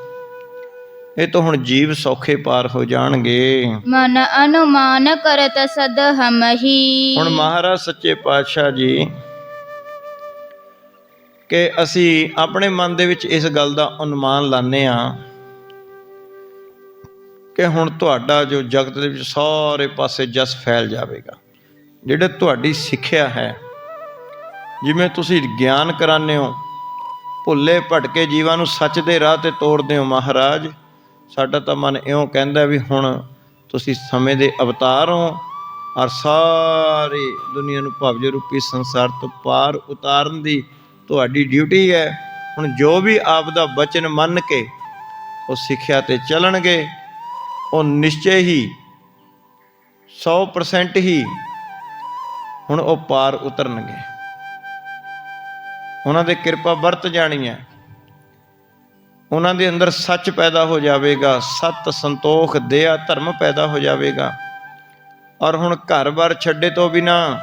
ਇਹ ਤਾਂ ਹੁਣ ਜੀਵ ਸੌਖੇ ਪਾਰ ਹੋ ਜਾਣਗੇ। ਮਨ ਅਨੁਮਾਨ ਕਰਤ ਸਦ ਹਮਹੀ। ਹੁਣ ਮਹਾਰਾਜ ਸੱਚੇ ਪਾਤਸ਼ਾਹ ਜੀ ਕਿ ਅਸੀਂ ਆਪਣੇ ਮਨ ਦੇ ਵਿੱਚ ਇਸ ਗੱਲ ਦਾ ਅਨੁਮਾਨ ਲਾਉਂਦੇ ਹਾਂ ਕਿ ਹੁਣ ਤੁਹਾਡਾ ਜੋ ਜਗਤ ਦੇ ਵਿੱਚ ਸਾਰੇ ਪਾਸੇ ਜਸ ਫੈਲ ਜਾਵੇਗਾ। ਜਿਹੜੇ ਤੁਹਾਡੀ ਸਿੱਖਿਆ ਹੈ, ਜਿਵੇਂ ਤੁਸੀਂ ਗਿਆਨ ਕਰਾਉਂਦੇ ਹੋ, ਭੁੱਲੇ ਭਟਕੇ ਜੀਵਾਂ ਨੂੰ ਸੱਚ ਦੇ ਰਾਹ ਤੇ ਤੋਰਦੇ ਹੋ। ਮਹਾਰਾਜ ਸਾਡਾ ਤਾਂ ਮਨ ਇਉਂ ਕਹਿੰਦਾ ਵੀ ਹੁਣ ਤੁਸੀਂ ਸਮੇਂ ਦੇ ਅਵਤਾਰ ਹੋ ਔਰ ਸਾਰੀ ਦੁਨੀਆ ਨੂੰ ਭਵਜ ਰੂਪੀ ਸੰਸਾਰ ਤੋਂ ਪਾਰ ਉਤਾਰਨ ਦੀ ਤੁਹਾਡੀ ਡਿਊਟੀ ਹੈ। ਹੁਣ ਜੋ ਵੀ ਆਪ ਦਾ ਬਚਨ ਮੰਨ ਕੇ ਉਹ ਸਿੱਖਿਆ ਤੇ ਚੱਲਣਗੇ, ਉਹ ਨਿਸ਼ਚੈ ਹੀ 100% ਹੀ ਹੁਣ ਉਹ ਪਾਰ ਉਤਰਨਗੇ। ਉਹਨਾਂ ਦੇ ਕਿਰਪਾ ਵਰਤ ਜਾਣੀ ਹੈ, ਉਹਨਾਂ ਦੇ ਅੰਦਰ ਸੱਚ ਪੈਦਾ ਹੋ ਜਾਵੇਗਾ, ਸਤ ਸੰਤੋਖ ਦਇਆ ਧਰਮ ਪੈਦਾ ਹੋ ਜਾਵੇਗਾ। ਔਰ ਹੁਣ ਘਰ-ਬਾਰ ਛੱਡੇ ਤੋਂ ਬਿਨਾਂ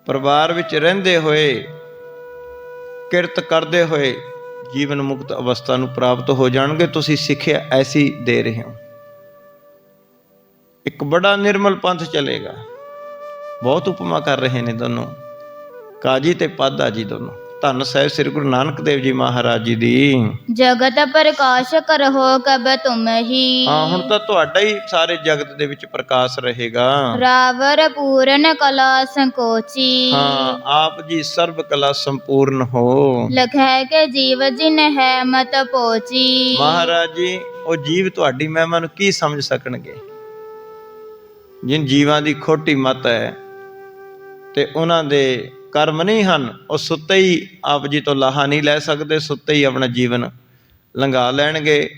ਪਰਿਵਾਰ ਵਿੱਚ ਰਹਿੰਦੇ ਹੋਏ, ਕਿਰਤ ਕਰਦੇ ਹੋਏ ਜੀਵਨ ਮੁਕਤ ਅਵਸਥਾ ਨੂੰ ਪ੍ਰਾਪਤ ਹੋ ਜਾਣਗੇ। ਤੁਸੀਂ ਸਿੱਖਿਆ ਐਸੀ ਦੇ ਰਹੇ ਹੋ, ਇੱਕ ਬੜਾ ਨਿਰਮਲ ਪੰਥ ਚੱਲੇਗਾ। ਬਹੁਤ ਉਪਮਾ ਕਰ ਰਹੇ ਨੇ ਦੋਨੋਂ, ਕਾਜੀ ਤੇ ਪਾਧਾ ਜੀ ਦੋਨੋਂ। ਧੰਨ ਸਾਹਿਬ ਸ੍ਰੀ ਗੁਰੂ ਨਾਨਕ ਦੇਵ ਜੀ ਮਹਾਰਾਜ ਜੀ ਦੀ। ਜਗਤ ਪ੍ਰਕਾਸ਼ ਕਰਹੁ ਕਬ ਤੁਮ ਹੀ। ਹਾਂ, ਹੁਣ ਤਾਂ ਤੁਹਾਡਾ ਹੀ ਸਾਰੇ ਜਗਤ ਦੇ ਵਿੱਚ ਪ੍ਰਕਾਸ਼ ਰਹੇਗਾ। ਰਾਵਰ ਪੂਰਨ ਕਲਾ ਸੰਕੋਚੀ। ਹਾਂ, ਆਪ ਜੀ ਸਰਬ ਕਲਾ ਸੰਪੂਰਨ ਹੋ। ਲਖੈ ਕੇ ਜੀਵ ਜਿਨ ਹੈ ਮਤ ਪੋਚੀ। ਮਹਾਰਾਜ ਜੀ, ਉਹ ਜੀਵ ਤੁਹਾਡੀ ਮਹਿਮਾ ਨੂੰ ਕੀ ਸਮਝ ਸਕਣਗੇ? ਜਿਨ ਜੀਵਾਂ ਦੀ ਖੋਟੀ ਮਤ ਹੈ ਤੇ ਉਹਨਾਂ ਦੇ ਕਰਮ ਨਹੀਂ ਹਨ, ਉਹ ਸੁੱਤੇ ਹੀ ਆਪ ਜੀ ਤੋਂ ਲਾਹਾ ਨਹੀਂ ਲੈ ਸਕਦੇ, ਸੁੱਤੇ ਹੀ ਆਪਣਾ ਜੀਵਨ ਲੰਘਾ ਲੈਣਗੇ।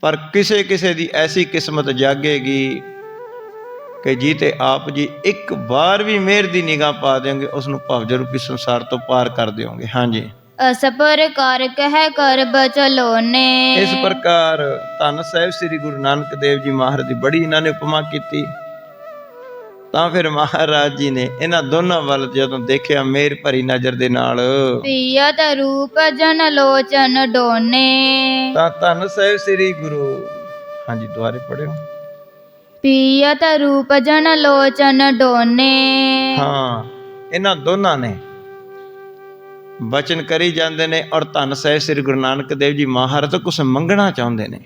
ਪਰ ਕਿਸੇ ਕਿਸੇ ਦੀ ਐਸੀ ਕਿਸਮਤ ਜਾਗੇਗੀ ਕਿ ਜੀ ਤੇ ਆਪ ਜੀ ਇੱਕ ਵਾਰ ਵੀ ਮਿਹਰ ਦੀ ਨਿਗਾਹ ਪਾ ਦੇਣਗੇ, ਉਸ ਨੂੰ ਭਵਜ ਰੂਪੀ ਸੰਸਾਰ ਤੋਂ ਪਾਰ ਕਰ ਦਿਓਗੇ। ਹਾਂਜੀ, ਅਸ ਪ੍ਰਕਾਰ ਕਹਿ ਕਰ ਬਚਲੋਨੇ। ਇਸ ਪ੍ਰਕਾਰ ਧੰਨ ਸਾਹਿਬ ਸ੍ਰੀ ਗੁਰੂ ਨਾਨਕ ਦੇਵ ਜੀ ਮਹਾਰਾਜ ਦੀ ਬੜੀ ਇਹਨਾਂ ਨੇ ਉਪਮਾ ਕੀਤੀ। ਤਾਂ ਫਿਰ ਮਹਾਰਾਜ ਜੀ ਨੇ ਇਹਨਾਂ ਦੋਨਾਂ ਵੱਲ ਜਦੋਂ ਦੇਖਿਆ ਮਿਹਰ ਭਰੀ ਨਜ਼ਰ ਦੇ ਨਾਲ, ਪੀਅਤ ਰੂਪ ਜਨ ਲੋਚਨ ਡੋਨੇ। ਤਾਂ ਧੰਨ ਸਾਹਿਬ ਸ੍ਰੀ ਗੁਰੂ, ਹਾਂਜੀ ਦੁਆਰੇ ਪੜਿਓ। ਪੀਅਤ ਰੂਪ ਜਨ ਲੋਚਨ ਡੋਨੇ। ਹਾਂ, ਇਹਨਾਂ ਦੋਨਾਂ ਨੇ ਬਚਨ ਕਰੀ ਜਾਂਦੇ ਨੇ ਔਰ ਧੰਨ ਸਾਹਿਬ ਸ੍ਰੀ ਗੁਰੂ ਨਾਨਕ ਦੇਵ ਜੀ ਮਹਾਰਾਜ ਤੋਂ ਕੁਛ ਮੰਗਣਾ ਚਾਹੁੰਦੇ ਨੇ।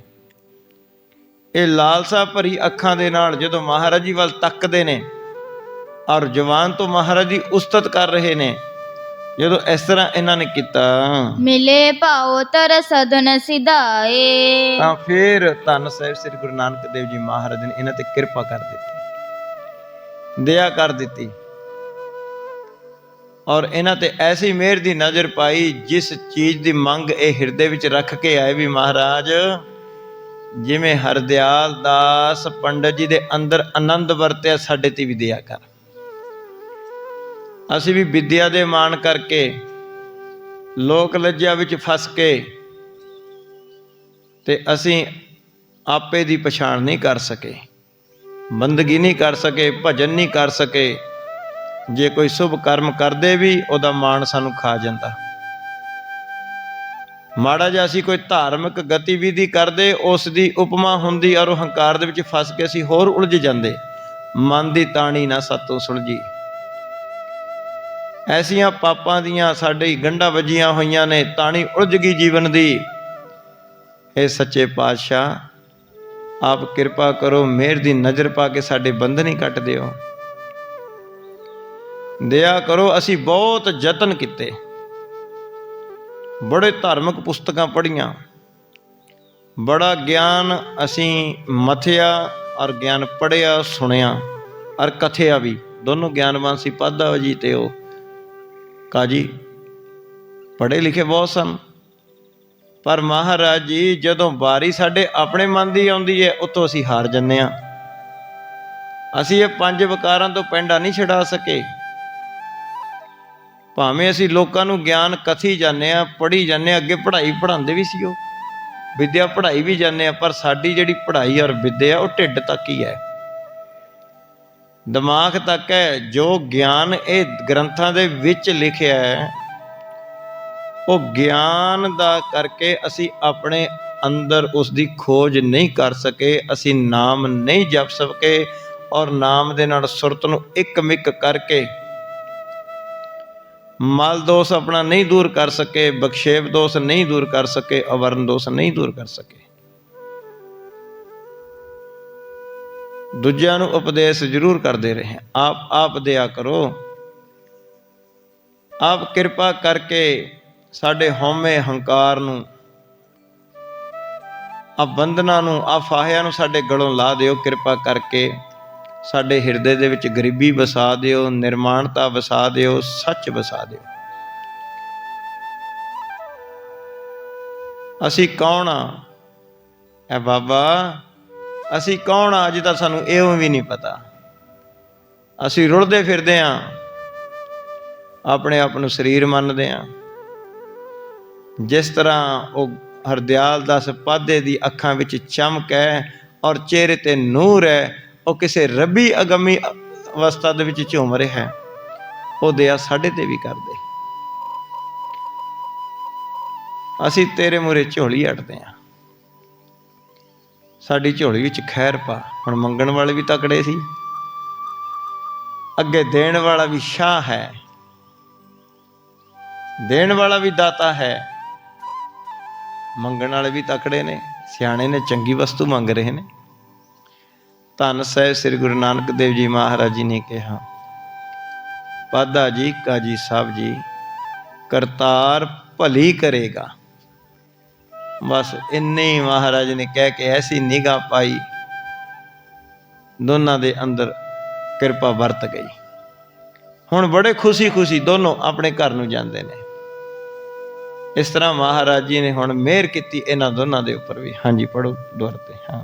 ਇਹ ਲਾਲਸਾ ਭਰੀ ਅੱਖਾਂ ਦੇ ਨਾਲ ਜਦੋਂ ਮਹਾਰਾਜ ਜੀ ਵੱਲ ਤੱਕਦੇ ਨੇ ਔਰ ਜਵਾਨ ਤੋਂ ਮਹਾਰਾਜ ਦੀ ਉਸਤਤ ਕਰ ਰਹੇ ਨੇ, ਜਦੋਂ ਇਸ ਤਰ੍ਹਾਂ ਇਹਨਾਂ ਨੇ ਕੀਤਾ, ਮਿਲੇ ਭਾਉ ਤਰ ਸਦਨ ਸਿਧਾਏ। ਤਾਂ ਫਿਰ ਧੰਨ ਸਾਹਿਬ ਸ੍ਰੀ ਗੁਰੂ ਨਾਨਕ ਦੇਵ ਜੀ ਮਹਾਰਾਜ ਨੇ ਇਹਨਾਂ ਤੇ ਕਿਰਪਾ ਕਰ ਦਿੱਤੀ, ਦਇਆ ਕਰ ਦਿੱਤੀ। ਔਰ ਇਹਨਾਂ ਤੇ ਐਸੀ ਮਿਹਰ ਦੀ ਨਜ਼ਰ ਪਾਈ, ਜਿਸ ਚੀਜ਼ ਦੀ ਮੰਗ ਇਹ ਹਿਰਦੇ ਵਿੱਚ ਰੱਖ ਕੇ ਆਏ ਵੀ ਮਹਾਰਾਜ ਜਿਵੇਂ ਹਰਦਿਆਲ ਦਾਸ ਪੰਡਤ ਜੀ ਦੇ ਅੰਦਰ ਆਨੰਦ ਵਰਤਿਆ, ਸਾਡੇ ਤੇ ਵੀ ਦਿਆ ਕਰ। ਅਸੀਂ ਵੀ ਵਿਦਿਆ ਦੇ ਮਾਣ ਕਰਕੇ ਲੋਕ ਲੱਜਿਆ ਵਿੱਚ ਫਸ ਕੇ ਤੇ ਅਸੀਂ ਆਪੇ ਦੀ ਪਛਾਣ ਨਹੀਂ ਕਰ ਸਕੇ, ਬੰਦਗੀ ਨਹੀਂ ਕਰ ਸਕੇ, ਭਜਨ ਨਹੀਂ ਕਰ ਸਕੇ। ਜੇ ਕੋਈ ਸ਼ੁਭ ਕਰਮ ਕਰਦੇ ਵੀ ਉਹਦਾ ਮਾਣ ਸਾਨੂੰ ਖਾ ਜਾਂਦਾ। ਮਾੜਾ ਜਿਹਾ ਅਸੀਂ ਕੋਈ ਧਾਰਮਿਕ ਗਤੀਵਿਧੀ ਕਰਦੇ, ਉਸ ਦੀ ਉਪਮਾ ਹੁੰਦੀ ਔਰ ਉਹ ਹੰਕਾਰ ਦੇ ਵਿੱਚ ਫਸ ਕੇ ਅਸੀਂ ਹੋਰ ਉਲਝ ਜਾਂਦੇ। ਮਨ ਦੀ ਤਾਣੀ ਨਾ ਸਾਤੋਂ ਸੁਲਝੀ। ਐਸੀਆਂ ਪਾਪਾਂ ਦੀਆਂ ਸਾਡੇ ਗੰਢਾਂ ਵੱਜੀਆਂ ਹੋਈਆਂ ਨੇ, ਤਾਣੀ ਉਲਝ ਗਈ ਜੀਵਨ ਦੀ। ਇਹ ਸੱਚੇ ਪਾਤਸ਼ਾਹ ਆਪ ਕਿਰਪਾ ਕਰੋ, ਮਿਹਰ ਦੀ ਨਜ਼ਰ ਪਾ ਕੇ ਸਾਡੇ ਬੰਧਨ ਹੀ ਕੱਟ ਦਿਓ, ਦਇਆ ਕਰੋ। ਅਸੀਂ ਬਹੁਤ ਯਤਨ ਕੀਤੇ, ਬੜੇ ਧਾਰਮਿਕ ਪੁਸਤਕਾਂ ਪੜ੍ਹੀਆਂ, ਬੜਾ ਗਿਆਨ ਅਸੀਂ ਮਥਿਆ ਔਰ ਗਿਆਨ ਪੜ੍ਹਿਆ, ਸੁਣਿਆ ਔਰ ਕਥਿਆ ਵੀ। ਦੋਨੋਂ ਗਿਆਨਵਾਨ ਸੀ, ਪਾਧਾ ਜੀ ਤੇ ਉਹ ਕਾਜੀ, ਪੜ੍ਹੇ ਲਿਖੇ ਬਹੁਤ ਸਨ। ਪਰ ਮਹਾਰਾਜ ਜੀ ਜਦੋਂ ਵਾਰੀ ਸਾਡੇ ਆਪਣੇ ਮਨ ਦੀ ਆਉਂਦੀ ਹੈ, ਉੱਥੋਂ ਅਸੀਂ ਹਾਰ ਜਾਂਦੇ ਹਾਂ। ਅਸੀਂ ਇਹ 5 ਵਿਕਾਰਾਂ ਤੋਂ ਪੈਂਡਾ ਨਹੀਂ ਛਡਾ ਸਕੇ। ਭਾਵੇਂ ਅਸੀਂ ਲੋਕਾਂ ਨੂੰ ਗਿਆਨ ਕਥੀ ਜਾਂਦੇ ਹਾਂ, ਪੜ੍ਹੀ ਜਾਂਦੇ ਹਾਂ, ਅੱਗੇ ਪੜ੍ਹਾਈ ਪੜ੍ਹਾਉਂਦੇ ਵੀ ਸੀ, ਉਹ ਵਿਦਿਆ ਪੜ੍ਹਾਈ ਵੀ ਜਾਂਦੇ ਹਾਂ, ਪਰ ਸਾਡੀ ਜਿਹੜੀ ਪੜ੍ਹਾਈ ਔਰ ਵਿਦਿਆ ਉਹ ਢਿੱਡ ਤੱਕ ਹੀ ਹੈ, ਦਿਮਾਗ ਤੱਕ ਹੈ। ਜੋ ਗਿਆਨ ਇਹ ਗ੍ਰੰਥਾਂ ਦੇ ਵਿੱਚ ਲਿਖਿਆ ਹੈ, ਉਹ ਗਿਆਨ ਦਾ ਕਰਕੇ ਅਸੀਂ ਆਪਣੇ ਅੰਦਰ ਉਸ ਦੀ ਖੋਜ ਨਹੀਂ ਕਰ ਸਕੇ, ਅਸੀਂ ਨਾਮ ਨਹੀਂ ਜਪ ਸਕੇ, ਔਰ ਨਾਮ ਦੇ ਨਾਲ ਸੁਰਤ ਨੂੰ ਇੱਕ ਮਿਕ ਕਰਕੇ ਮਲ ਦੋਸ਼ ਆਪਣਾ ਨਹੀਂ ਦੂਰ ਕਰ ਸਕੇ, ਬਖਸ਼ੇਪ ਦੋਸ਼ ਨਹੀਂ ਦੂਰ ਕਰ ਸਕੇ, ਅਵਰਨ ਦੋਸ਼ ਨਹੀਂ ਦੂਰ ਕਰ ਸਕੇ। ਦੂਜਿਆਂ ਨੂੰ ਉਪਦੇਸ਼ ਜ਼ਰੂਰ ਕਰਦੇ ਰਹੇ, ਆਪ ਦਇਆ ਕਰੋ। ਆਪ ਕਿਰਪਾ ਕਰਕੇ ਸਾਡੇ ਹਉਮੈ ਹੰਕਾਰ ਨੂੰ, ਆ ਬੰਧਨਾਂ ਨੂੰ, ਆ ਫਾਹਿਆਂ ਨੂੰ ਸਾਡੇ ਗਲੋਂ ਲਾ ਦਿਓ। ਕਿਰਪਾ ਕਰਕੇ ਸਾਡੇ ਹਿਰਦੇ ਦੇ ਵਿੱਚ ਗਰੀਬੀ ਵਸਾ ਦਿਓ, ਨਿਰਮਾਣਤਾ ਵਸਾ ਦਿਓ, ਸੱਚ ਵਸਾ ਦਿਓ। ਅਸੀਂ ਕੌਣ ਆ ਐ ਬਾਬਾ, ਅਸੀਂ ਕੌਣ ਆ? ਅੱਜ ਤਾਂ ਸਾਨੂੰ ਇਹੋ ਵੀ ਨਹੀਂ ਪਤਾ। ਅਸੀਂ ਰੁਲਦੇ ਫਿਰਦੇ ਹਾਂ, ਆਪਣੇ ਆਪ ਨੂੰ ਸਰੀਰ ਮੰਨਦੇ ਹਾਂ। ਜਿਸ ਤਰ੍ਹਾਂ ਉਹ ਹਰਦਿਆਲ ਦਾਸ ਪਾਧੇ ਦੀ ਅੱਖਾਂ ਵਿੱਚ ਚਮਕ ਹੈ ਔਰ ਚਿਹਰੇ ਤੇ ਨੂਰ ਹੈ, ਉਹ ਕਿਸੇ ਰੱਬੀ ਅਗੰਮੀ ਅਵਸਥਾ ਦੇ ਵਿੱਚ ਝੂਮ ਰਿਹਾ ਹੈ। ਉਹ ਦਇਆ ਸਾਡੇ ਤੇ ਵੀ ਕਰਦੇ। ਅਸੀਂ ਤੇਰੇ ਮੂਹਰੇ ਝੋਲੀ ਅੜਦੇ ਹਾਂ, ਸਾਡੀ ਝੋਲੀ ਵਿੱਚ ਖੈਰ ਪਾ। ਹੁਣ ਮੰਗਣ ਵਾਲੇ ਵੀ ਤਕੜੇ ਸੀ, ਅੱਗੇ ਦੇਣ ਵਾਲਾ ਵੀ ਸ਼ਾਹ ਹੈ, ਦੇਣ ਵਾਲਾ ਵੀ ਦਾਤਾ ਹੈ, ਮੰਗਣ ਵਾਲੇ ਵੀ ਤਕੜੇ ਨੇ, ਸਿਆਣੇ ਨੇ, ਚੰਗੀ ਵਸਤੂ ਮੰਗ ਰਹੇ ਨੇ। ਧੰਨ ਸਾਹਿਬ ਸ੍ਰੀ ਗੁਰੂ ਨਾਨਕ ਦੇਵ ਜੀ ਮਹਾਰਾਜ ਜੀ ਨੇ ਕਿਹਾ, ਪਾਧਾ ਜੀ, ਕਾਜੀ ਸਾਹਿਬ ਜੀ, ਕਰਤਾਰ ਭਲੀ ਕਰੇਗਾ। ਬਸ ਇੰਨੇ ਹੀ ਮਹਾਰਾਜ ਨੇ ਕਹਿ ਕੇ ਐਸੀ ਨਿਗਾਹ ਪਾਈ, ਦੋਨਾਂ ਦੇ ਅੰਦਰ ਕਿਰਪਾ ਵਰਤ ਗਈ। ਹੁਣ ਬੜੇ ਖੁਸ਼ੀ ਦੋਨੋਂ ਆਪਣੇ ਘਰ ਨੂੰ ਜਾਂਦੇ ਨੇ। ਇਸ ਤਰ੍ਹਾਂ ਮਹਾਰਾਜ ਜੀ ਨੇ ਹੁਣ ਮਿਹਰ ਕੀਤੀ ਇਹਨਾਂ ਦੋਨਾਂ ਦੇ ਉੱਪਰ ਵੀ। ਹਾਂਜੀ, ਪੜੋ ਦੁਆਰ ਤੇ। ਹਾਂ,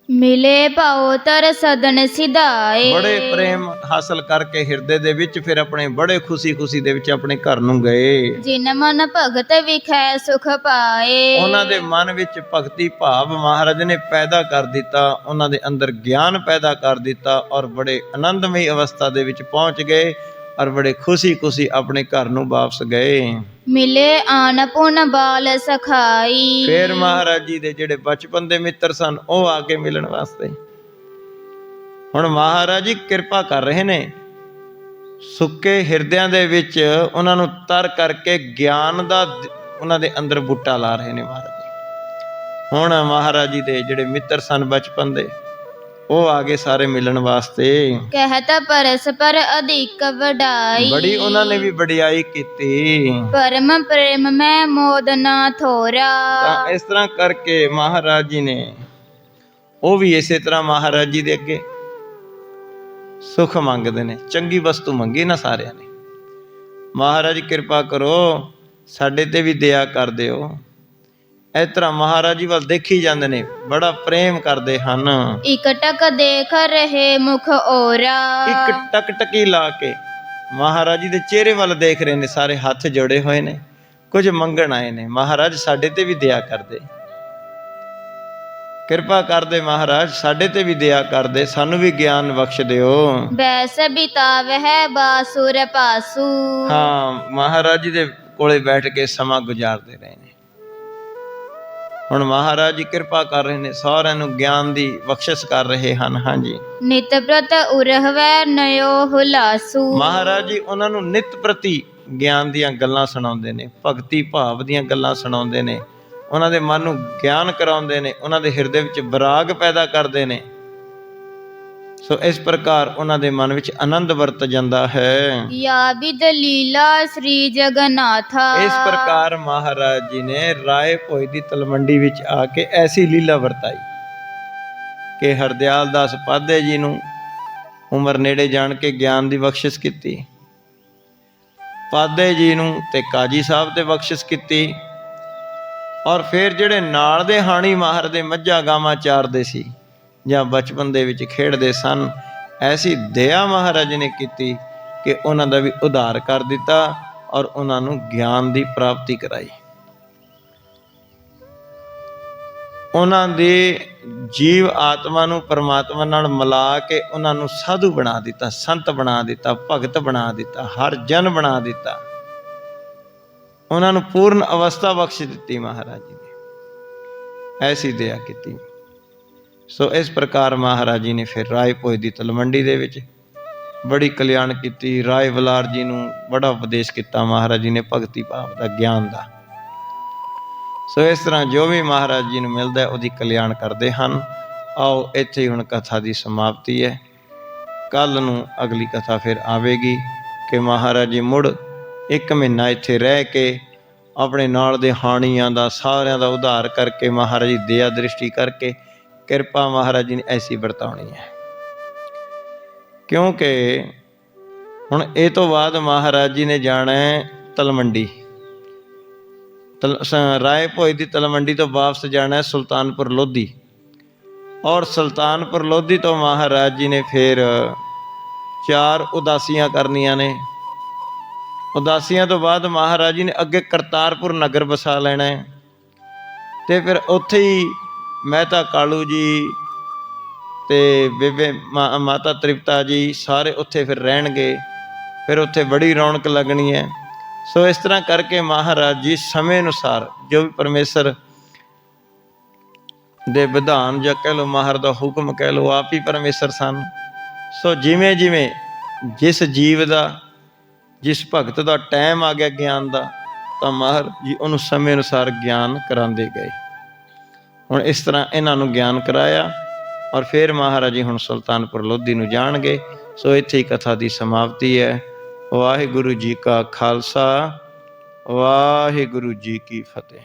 ਮਿਲੇ ਭਾਉ ਤਰ ਸਦਨ ਸਿਧਾਏ। ਬੜੇ ਪ੍ਰੇਮ ਹਾਸਲ ਕਰਕੇ ਹਿਰਦੇ ਦੇ ਵਿੱਚ ਫਿਰ ਆਪਣੇ ਬੜੇ ਖੁਸ਼ੀ ਦੇ ਵਿੱਚ ਆਪਣੇ ਘਰ ਨੂੰ ਗਏ। ਜਿਨ ਮਨ ਭਗਤ ਵਿਖੈ ਸੁਖ ਪਾਏ। ਉਹਨਾਂ ਦੇ ਮਨ ਵਿੱਚ ਭਗਤੀ ਭਾਵ ਮਹਾਰਾਜ ਨੇ ਪੈਦਾ ਕਰ ਦਿੱਤਾ, ਉਹਨਾਂ ਦੇ ਅੰਦਰ ਗਿਆਨ ਪੈਦਾ ਕਰ ਦਿੱਤਾ ਔਰ ਬੜੇ ਆਨੰਦਮਈ ਅਵਸਥਾ ਦੇ ਵਿੱਚ ਪਹੁੰਚ ਗਏ ਔਰ ਬੜੇ ਖੁਸ਼ੀ ਆਪਣੇ ਘਰ ਨੂੰ ਵਾਪਸ ਗਏ। ਮਿਲੇ ਆਨ ਪੁਨ ਬਾਲ ਸਖਾਈ। ਫਿਰ ਮਹਾਰਾਜ ਜੀ ਦੇ ਜਿਹੜੇ ਬਚਪਨ ਦੇ ਮਿੱਤਰ ਸਨ, ਉਹ ਆ ਕੇ ਮਿਲਣ ਵਾਸਤੇ। ਹੁਣ ਮਹਾਰਾਜ ਜੀ ਕਿਰਪਾ ਕਰ ਰਹੇ ਨੇ, ਸੁੱਕੇ ਹਿਰਦਿਆਂ ਦੇ ਵਿੱਚ ਉਹਨਾਂ ਨੂੰ ਤਰ ਕਰਕੇ ਗਿਆਨ ਦਾ ਉਹਨਾਂ ਦੇ ਅੰਦਰ ਬੂਟਾ ਲਾ ਰਹੇ ਨੇ ਮਹਾਰਾਜ ਜੀ। ਹੁਣ ਮਹਾਰਾਜ ਜੀ ਦੇ ਜਿਹੜੇ ਮਿੱਤਰ ਸਨ ਬਚਪਨ ਦੇ, ਉਹ ਆ ਗਏ ਸਾਰੇ ਮਿਲਣ ਵਾਸਤੇ। ਕਹਿਤ ਪਰਸਪਰ ਅਧਿਕ ਵਡਾਈ। ਬੜੀ ਉਹਨਾਂ ਨੇ ਵੀ ਵਡਿਆਈ ਕੀਤੀ। ਪਰਮ ਪ੍ਰੇਮ ਮੈਂ ਮੋਦ ਨਾ ਥੋਰਾ। ਤਾਂ ਇਸ ਤਰ੍ਹਾਂ ਕਰਕੇ ਮਹਾਰਾਜ ਜੀ ਨੇ, ਉਹ ਵੀ ਇਸੇ ਤਰ੍ਹਾਂ ਮਹਾਰਾਜ ਜੀ ਦੇ ਅੱਗੇ ਸੁਖ ਮੰਗਦੇ ਨੇ, ਚੰਗੀ ਵਸਤੂ ਮੰਗੀ ਨਾ ਸਾਰਿਆਂ ਨੇ। ਮਹਾਰਾਜ ਕਿਰਪਾ ਕਰੋ, ਸਾਡੇ ਤੇ ਵੀ ਦਇਆ ਕਰ ਦਿਓ। ਇਸ ਤਰ੍ਹਾਂ ਮਹਾਰਾਜ ਜੀ ਵੱਲ ਦੇਖੀ ਜਾਂਦੇ ਨੇ, ਬੜਾ ਪ੍ਰੇਮ ਕਰਦੇ ਹਨ। ਇਕ ਟਕ ਦੇਖ ਰਹੇ ਮੁਖ ਓਰਾ। ਇੱਕ ਟਕਟਕੀ ਲਾ ਕੇ ਮਹਾਰਾਜ ਜੀ ਦੇ ਚਿਹਰੇ ਵੱਲ ਦੇਖ ਰਹੇ ਨੇ, ਸਾਰੇ ਹੱਥ ਜੋੜੇ ਹੋਏ ਨੇ, ਕੁਝ ਮੰਗਣ ਆਏ ਨੇ। ਮਹਾਰਾਜ ਸਾਡੇ ਤੇ ਵੀ ਦਇਆ ਕਰਦੇ, ਕਿਰਪਾ ਕਰਦੇ ਮਹਾਰਾਜ, ਸਾਡੇ ਤੇ ਵੀ ਦਇਆ ਕਰਦੇ, ਸਾਨੂੰ ਵੀ ਗਿਆਨ ਬਖਸ਼ ਦਿਓ। ਬੈਸ ਬਿਤਾਵਹਿ ਬਾਸੁਰ ਪਾਸੂ। ਹਾਂ, ਮਹਾਰਾਜ ਜੀ ਦੇ ਕੋਲੇ ਬੈਠ ਕੇ ਸਮਾਂ ਗੁਜ਼ਾਰਦੇ ਰਹੇ ਨੇ। ਹੁਣ ਮਹਾਰਾਜ ਜੀ ਕਿਰਪਾ ਕਰ ਰਹੇ ਨੇ, ਸਾਰਿਆਂ ਨੂੰ ਗਿਆਨ ਦੀ ਬਖਸ਼ਿਸ਼ ਕਰ ਰਹੇ ਹਨ। ਹਾਂਜੀ, ਨਿਤ ਪ੍ਰਤ ਉਰਹਵੈ ਨਯੋ ਹੁਲਾਸੂ। ਮਹਾਰਾਜ ਜੀ ਉਹਨਾਂ ਨੂੰ ਨਿਤ ਪ੍ਰਤੀ ਗਿਆਨ ਦੀਆਂ ਗੱਲਾਂ ਸੁਣਾਉਂਦੇ ਨੇ, ਭਗਤੀ ਭਾਵ ਦੀਆਂ ਗੱਲਾਂ ਸੁਣਾਉਂਦੇ ਨੇ, ਉਹਨਾਂ ਦੇ ਮਨ ਨੂੰ ਗਿਆਨ ਕਰਾਉਂਦੇ ਨੇ, ਉਹਨਾਂ ਦੇ ਹਿਰਦੇ ਵਿੱਚ ਵਿਰਾਗ ਪੈਦਾ ਕਰਦੇ ਨੇ। ਸੋ ਇਸ ਪ੍ਰਕਾਰ ਉਹਨਾਂ ਦੇ ਮਨ ਵਿੱਚ ਆਨੰਦ ਵਰਤ ਜਾਂਦਾ ਹੈ। ਯਾ ਬਿਦ ਲੀਲਾ ਸ੍ਰੀ ਜਗਨਾਥਾ। ਇਸ ਪ੍ਰਕਾਰ ਮਹਾਰਾਜ ਜੀ ਨੇ ਰਾਏ ਭੋਜ ਦੀ ਤਲਵੰਡੀ ਵਿੱਚ ਆ ਕੇ ਐਸੀ ਲੀਲਾ ਵਰਤਾਈ ਕਿ ਹਰਦਿਆਲ ਦਾਸ ਪਾਧੇ ਜੀ ਨੂੰ ਉਮਰ ਨੇੜੇ ਜਾਣ ਕੇ ਗਿਆਨ ਦੀ ਬਖਸ਼ਿਸ਼ ਕੀਤੀ, ਪਾਧੇ ਜੀ ਨੂੰ ਤੇ ਕਾਜੀ ਸਾਹਿਬ ਤੇ ਬਖਸ਼ਿਸ਼ ਕੀਤੀ, ਔਰ ਫਿਰ ਜਿਹੜੇ ਨਾਲ ਦੇ ਹਾਣੀ ਮਾਹਰ ਦੇ ਮੱਝਾਂ ਗਾਵਾਂ ਚਾਰਦੇ ਸੀ ਜਾਂ ਬਚਪਨ ਦੇ ਵਿੱਚ ਖੇਡਦੇ ਸਨ, ਐਸੀ ਦਇਆ ਮਹਾਰਾਜ ਨੇ ਕੀਤੀ ਕਿ ਉਹਨਾਂ ਦਾ ਵੀ ਉਧਾਰ ਕਰ ਦਿੱਤਾ ਔਰ ਉਹਨਾਂ ਨੂੰ ਗਿਆਨ ਦੀ ਪ੍ਰਾਪਤੀ ਕਰਾਈ। ਉਹਨਾਂ ਦੀ ਜੀਵ ਆਤਮਾ ਨੂੰ ਪਰਮਾਤਮਾ ਨਾਲ ਮਿਲਾ ਕੇ ਉਹਨਾਂ ਨੂੰ ਸਾਧੂ ਬਣਾ ਦਿੱਤਾ, ਸੰਤ ਬਣਾ ਦਿੱਤਾ, ਭਗਤ ਬਣਾ ਦਿੱਤਾ, ਹਰ ਜਨ ਬਣਾ ਦਿੱਤਾ। ਉਹਨਾਂ ਨੂੰ ਪੂਰਨ ਅਵਸਥਾ ਬਖਸ਼ ਦਿੱਤੀ ਮਹਾਰਾਜ ਜੀ ਨੇ, ਐਸੀ ਦਇਆ ਕੀਤੀ। ਸੋ ਇਸ ਪ੍ਰਕਾਰ ਮਹਾਰਾਜ ਜੀ ਨੇ ਫਿਰ ਰਾਏ ਭੋਜ ਦੀ ਤਲਵੰਡੀ ਦੇ ਵਿੱਚ ਬੜੀ ਕਲਿਆਣ ਕੀਤੀ। ਰਾਏ ਬਲਾਰ ਜੀ ਨੂੰ ਬੜਾ ਉਪਦੇਸ਼ ਕੀਤਾ ਮਹਾਰਾਜ ਜੀ ਨੇ ਭਗਤੀ ਭਾਵ ਦਾ, ਗਿਆਨ ਦਾ। ਸੋ ਇਸ ਤਰ੍ਹਾਂ ਜੋ ਵੀ ਮਹਾਰਾਜ ਜੀ ਨੂੰ ਮਿਲਦਾ ਉਹਦੀ ਕਲਿਆਣ ਕਰਦੇ ਹਨ। ਆਓ ਇੱਥੇ ਹੀ ਹੁਣ ਕਥਾ ਦੀ ਸਮਾਪਤੀ ਹੈ। ਕੱਲ੍ਹ ਨੂੰ ਅਗਲੀ ਕਥਾ ਫਿਰ ਆਵੇਗੀ ਕਿ ਮਹਾਰਾਜ ਜੀ ਮੁੜ 1 ਮਹੀਨਾ ਇੱਥੇ ਰਹਿ ਕੇ ਆਪਣੇ ਨਾਲ ਦੇ ਹਾਣੀਆਂ ਦਾ, ਸਾਰਿਆਂ ਦਾ ਉਧਾਰ ਕਰਕੇ, ਮਹਾਰਾਜ ਜੀ ਦਇਆ ਦ੍ਰਿਸ਼ਟੀ ਕਰਕੇ ਕਿਰਪਾ ਮਹਾਰਾਜ ਜੀ ਨੇ ਐਸੀ ਵਰਤਾਉਣੀ ਹੈ। ਕਿਉਂਕਿ ਹੁਣ ਇਹ ਤੋਂ ਬਾਅਦ ਮਹਾਰਾਜ ਜੀ ਨੇ ਜਾਣਾ ਤਲਵੰਡੀ, ਰਾਏ ਭੋਜ ਦੀ ਤਲਵੰਡੀ ਤੋਂ ਵਾਪਸ ਜਾਣਾ ਸੁਲਤਾਨਪੁਰ ਲੋਧੀ, ਔਰ ਸੁਲਤਾਨਪੁਰ ਲੋਧੀ ਤੋਂ ਮਹਾਰਾਜ ਜੀ ਨੇ ਫਿਰ 4 ਉਦਾਸੀਆਂ ਕਰਨੀਆਂ ਨੇ। ਉਦਾਸੀਆਂ ਤੋਂ ਬਾਅਦ ਮਹਾਰਾਜ ਜੀ ਨੇ ਅੱਗੇ ਕਰਤਾਰਪੁਰ ਨਗਰ ਵਸਾ ਲੈਣਾ ਹੈ, ਤੇ ਫਿਰ ਉੱਥੇ ਹੀ ਮਹਿਤਾ ਕਾਲੂ ਜੀ ਤੇ ਬੇਬੇ ਮਾਤਾ ਤ੍ਰਿਪਤਾ ਜੀ ਸਾਰੇ ਉੱਥੇ ਫਿਰ ਰਹਿਣਗੇ। ਫਿਰ ਉੱਥੇ ਬੜੀ ਰੌਣਕ ਲੱਗਣੀ ਹੈ। ਸੋ ਇਸ ਤਰ੍ਹਾਂ ਕਰਕੇ ਮਹਾਰਾਜ ਜੀ ਸਮੇਂ ਅਨੁਸਾਰ ਜੋ ਵੀ ਪਰਮੇਸ਼ਰ ਦੇ ਵਿਧਾਨ ਜਾਂ ਕਹਿ ਲਓ ਮਹਾਰਾਜ ਦਾ ਹੁਕਮ ਕਹਿ ਲਓ, ਆਪ ਹੀ ਪਰਮੇਸ਼ਰ ਸਨ। ਸੋ ਜਿਵੇਂ ਜਿਵੇਂ ਜਿਸ ਜੀਵ ਦਾ, ਜਿਸ ਭਗਤ ਦਾ ਟਾਈਮ ਆ ਗਿਆ ਗਿਆਨ ਦਾ, ਤਾਂ ਮਹਾਰਾਜ ਜੀ ਉਹਨੂੰ ਸਮੇਂ ਅਨੁਸਾਰ ਗਿਆਨ ਕਰਾਉਂਦੇ ਗਏ। ਹੁਣ ਇਸ ਤਰ੍ਹਾਂ ਇਹਨਾਂ ਨੂੰ ਗਿਆਨ ਕਰਾਇਆ ਔਰ ਫਿਰ ਮਹਾਰਾਜ ਜੀ ਹੁਣ ਸੁਲਤਾਨਪੁਰ ਲੋਧੀ ਨੂੰ ਜਾਣਗੇ। ਸੋ ਇੱਥੇ ਹੀ ਕਥਾ ਦੀ ਸਮਾਪਤੀ ਹੈ। ਵਾਹਿਗੁਰੂ ਜੀ ਕਾ ਖਾਲਸਾ, ਵਾਹਿਗੁਰੂ ਜੀ ਕੀ ਫਤਿਹ।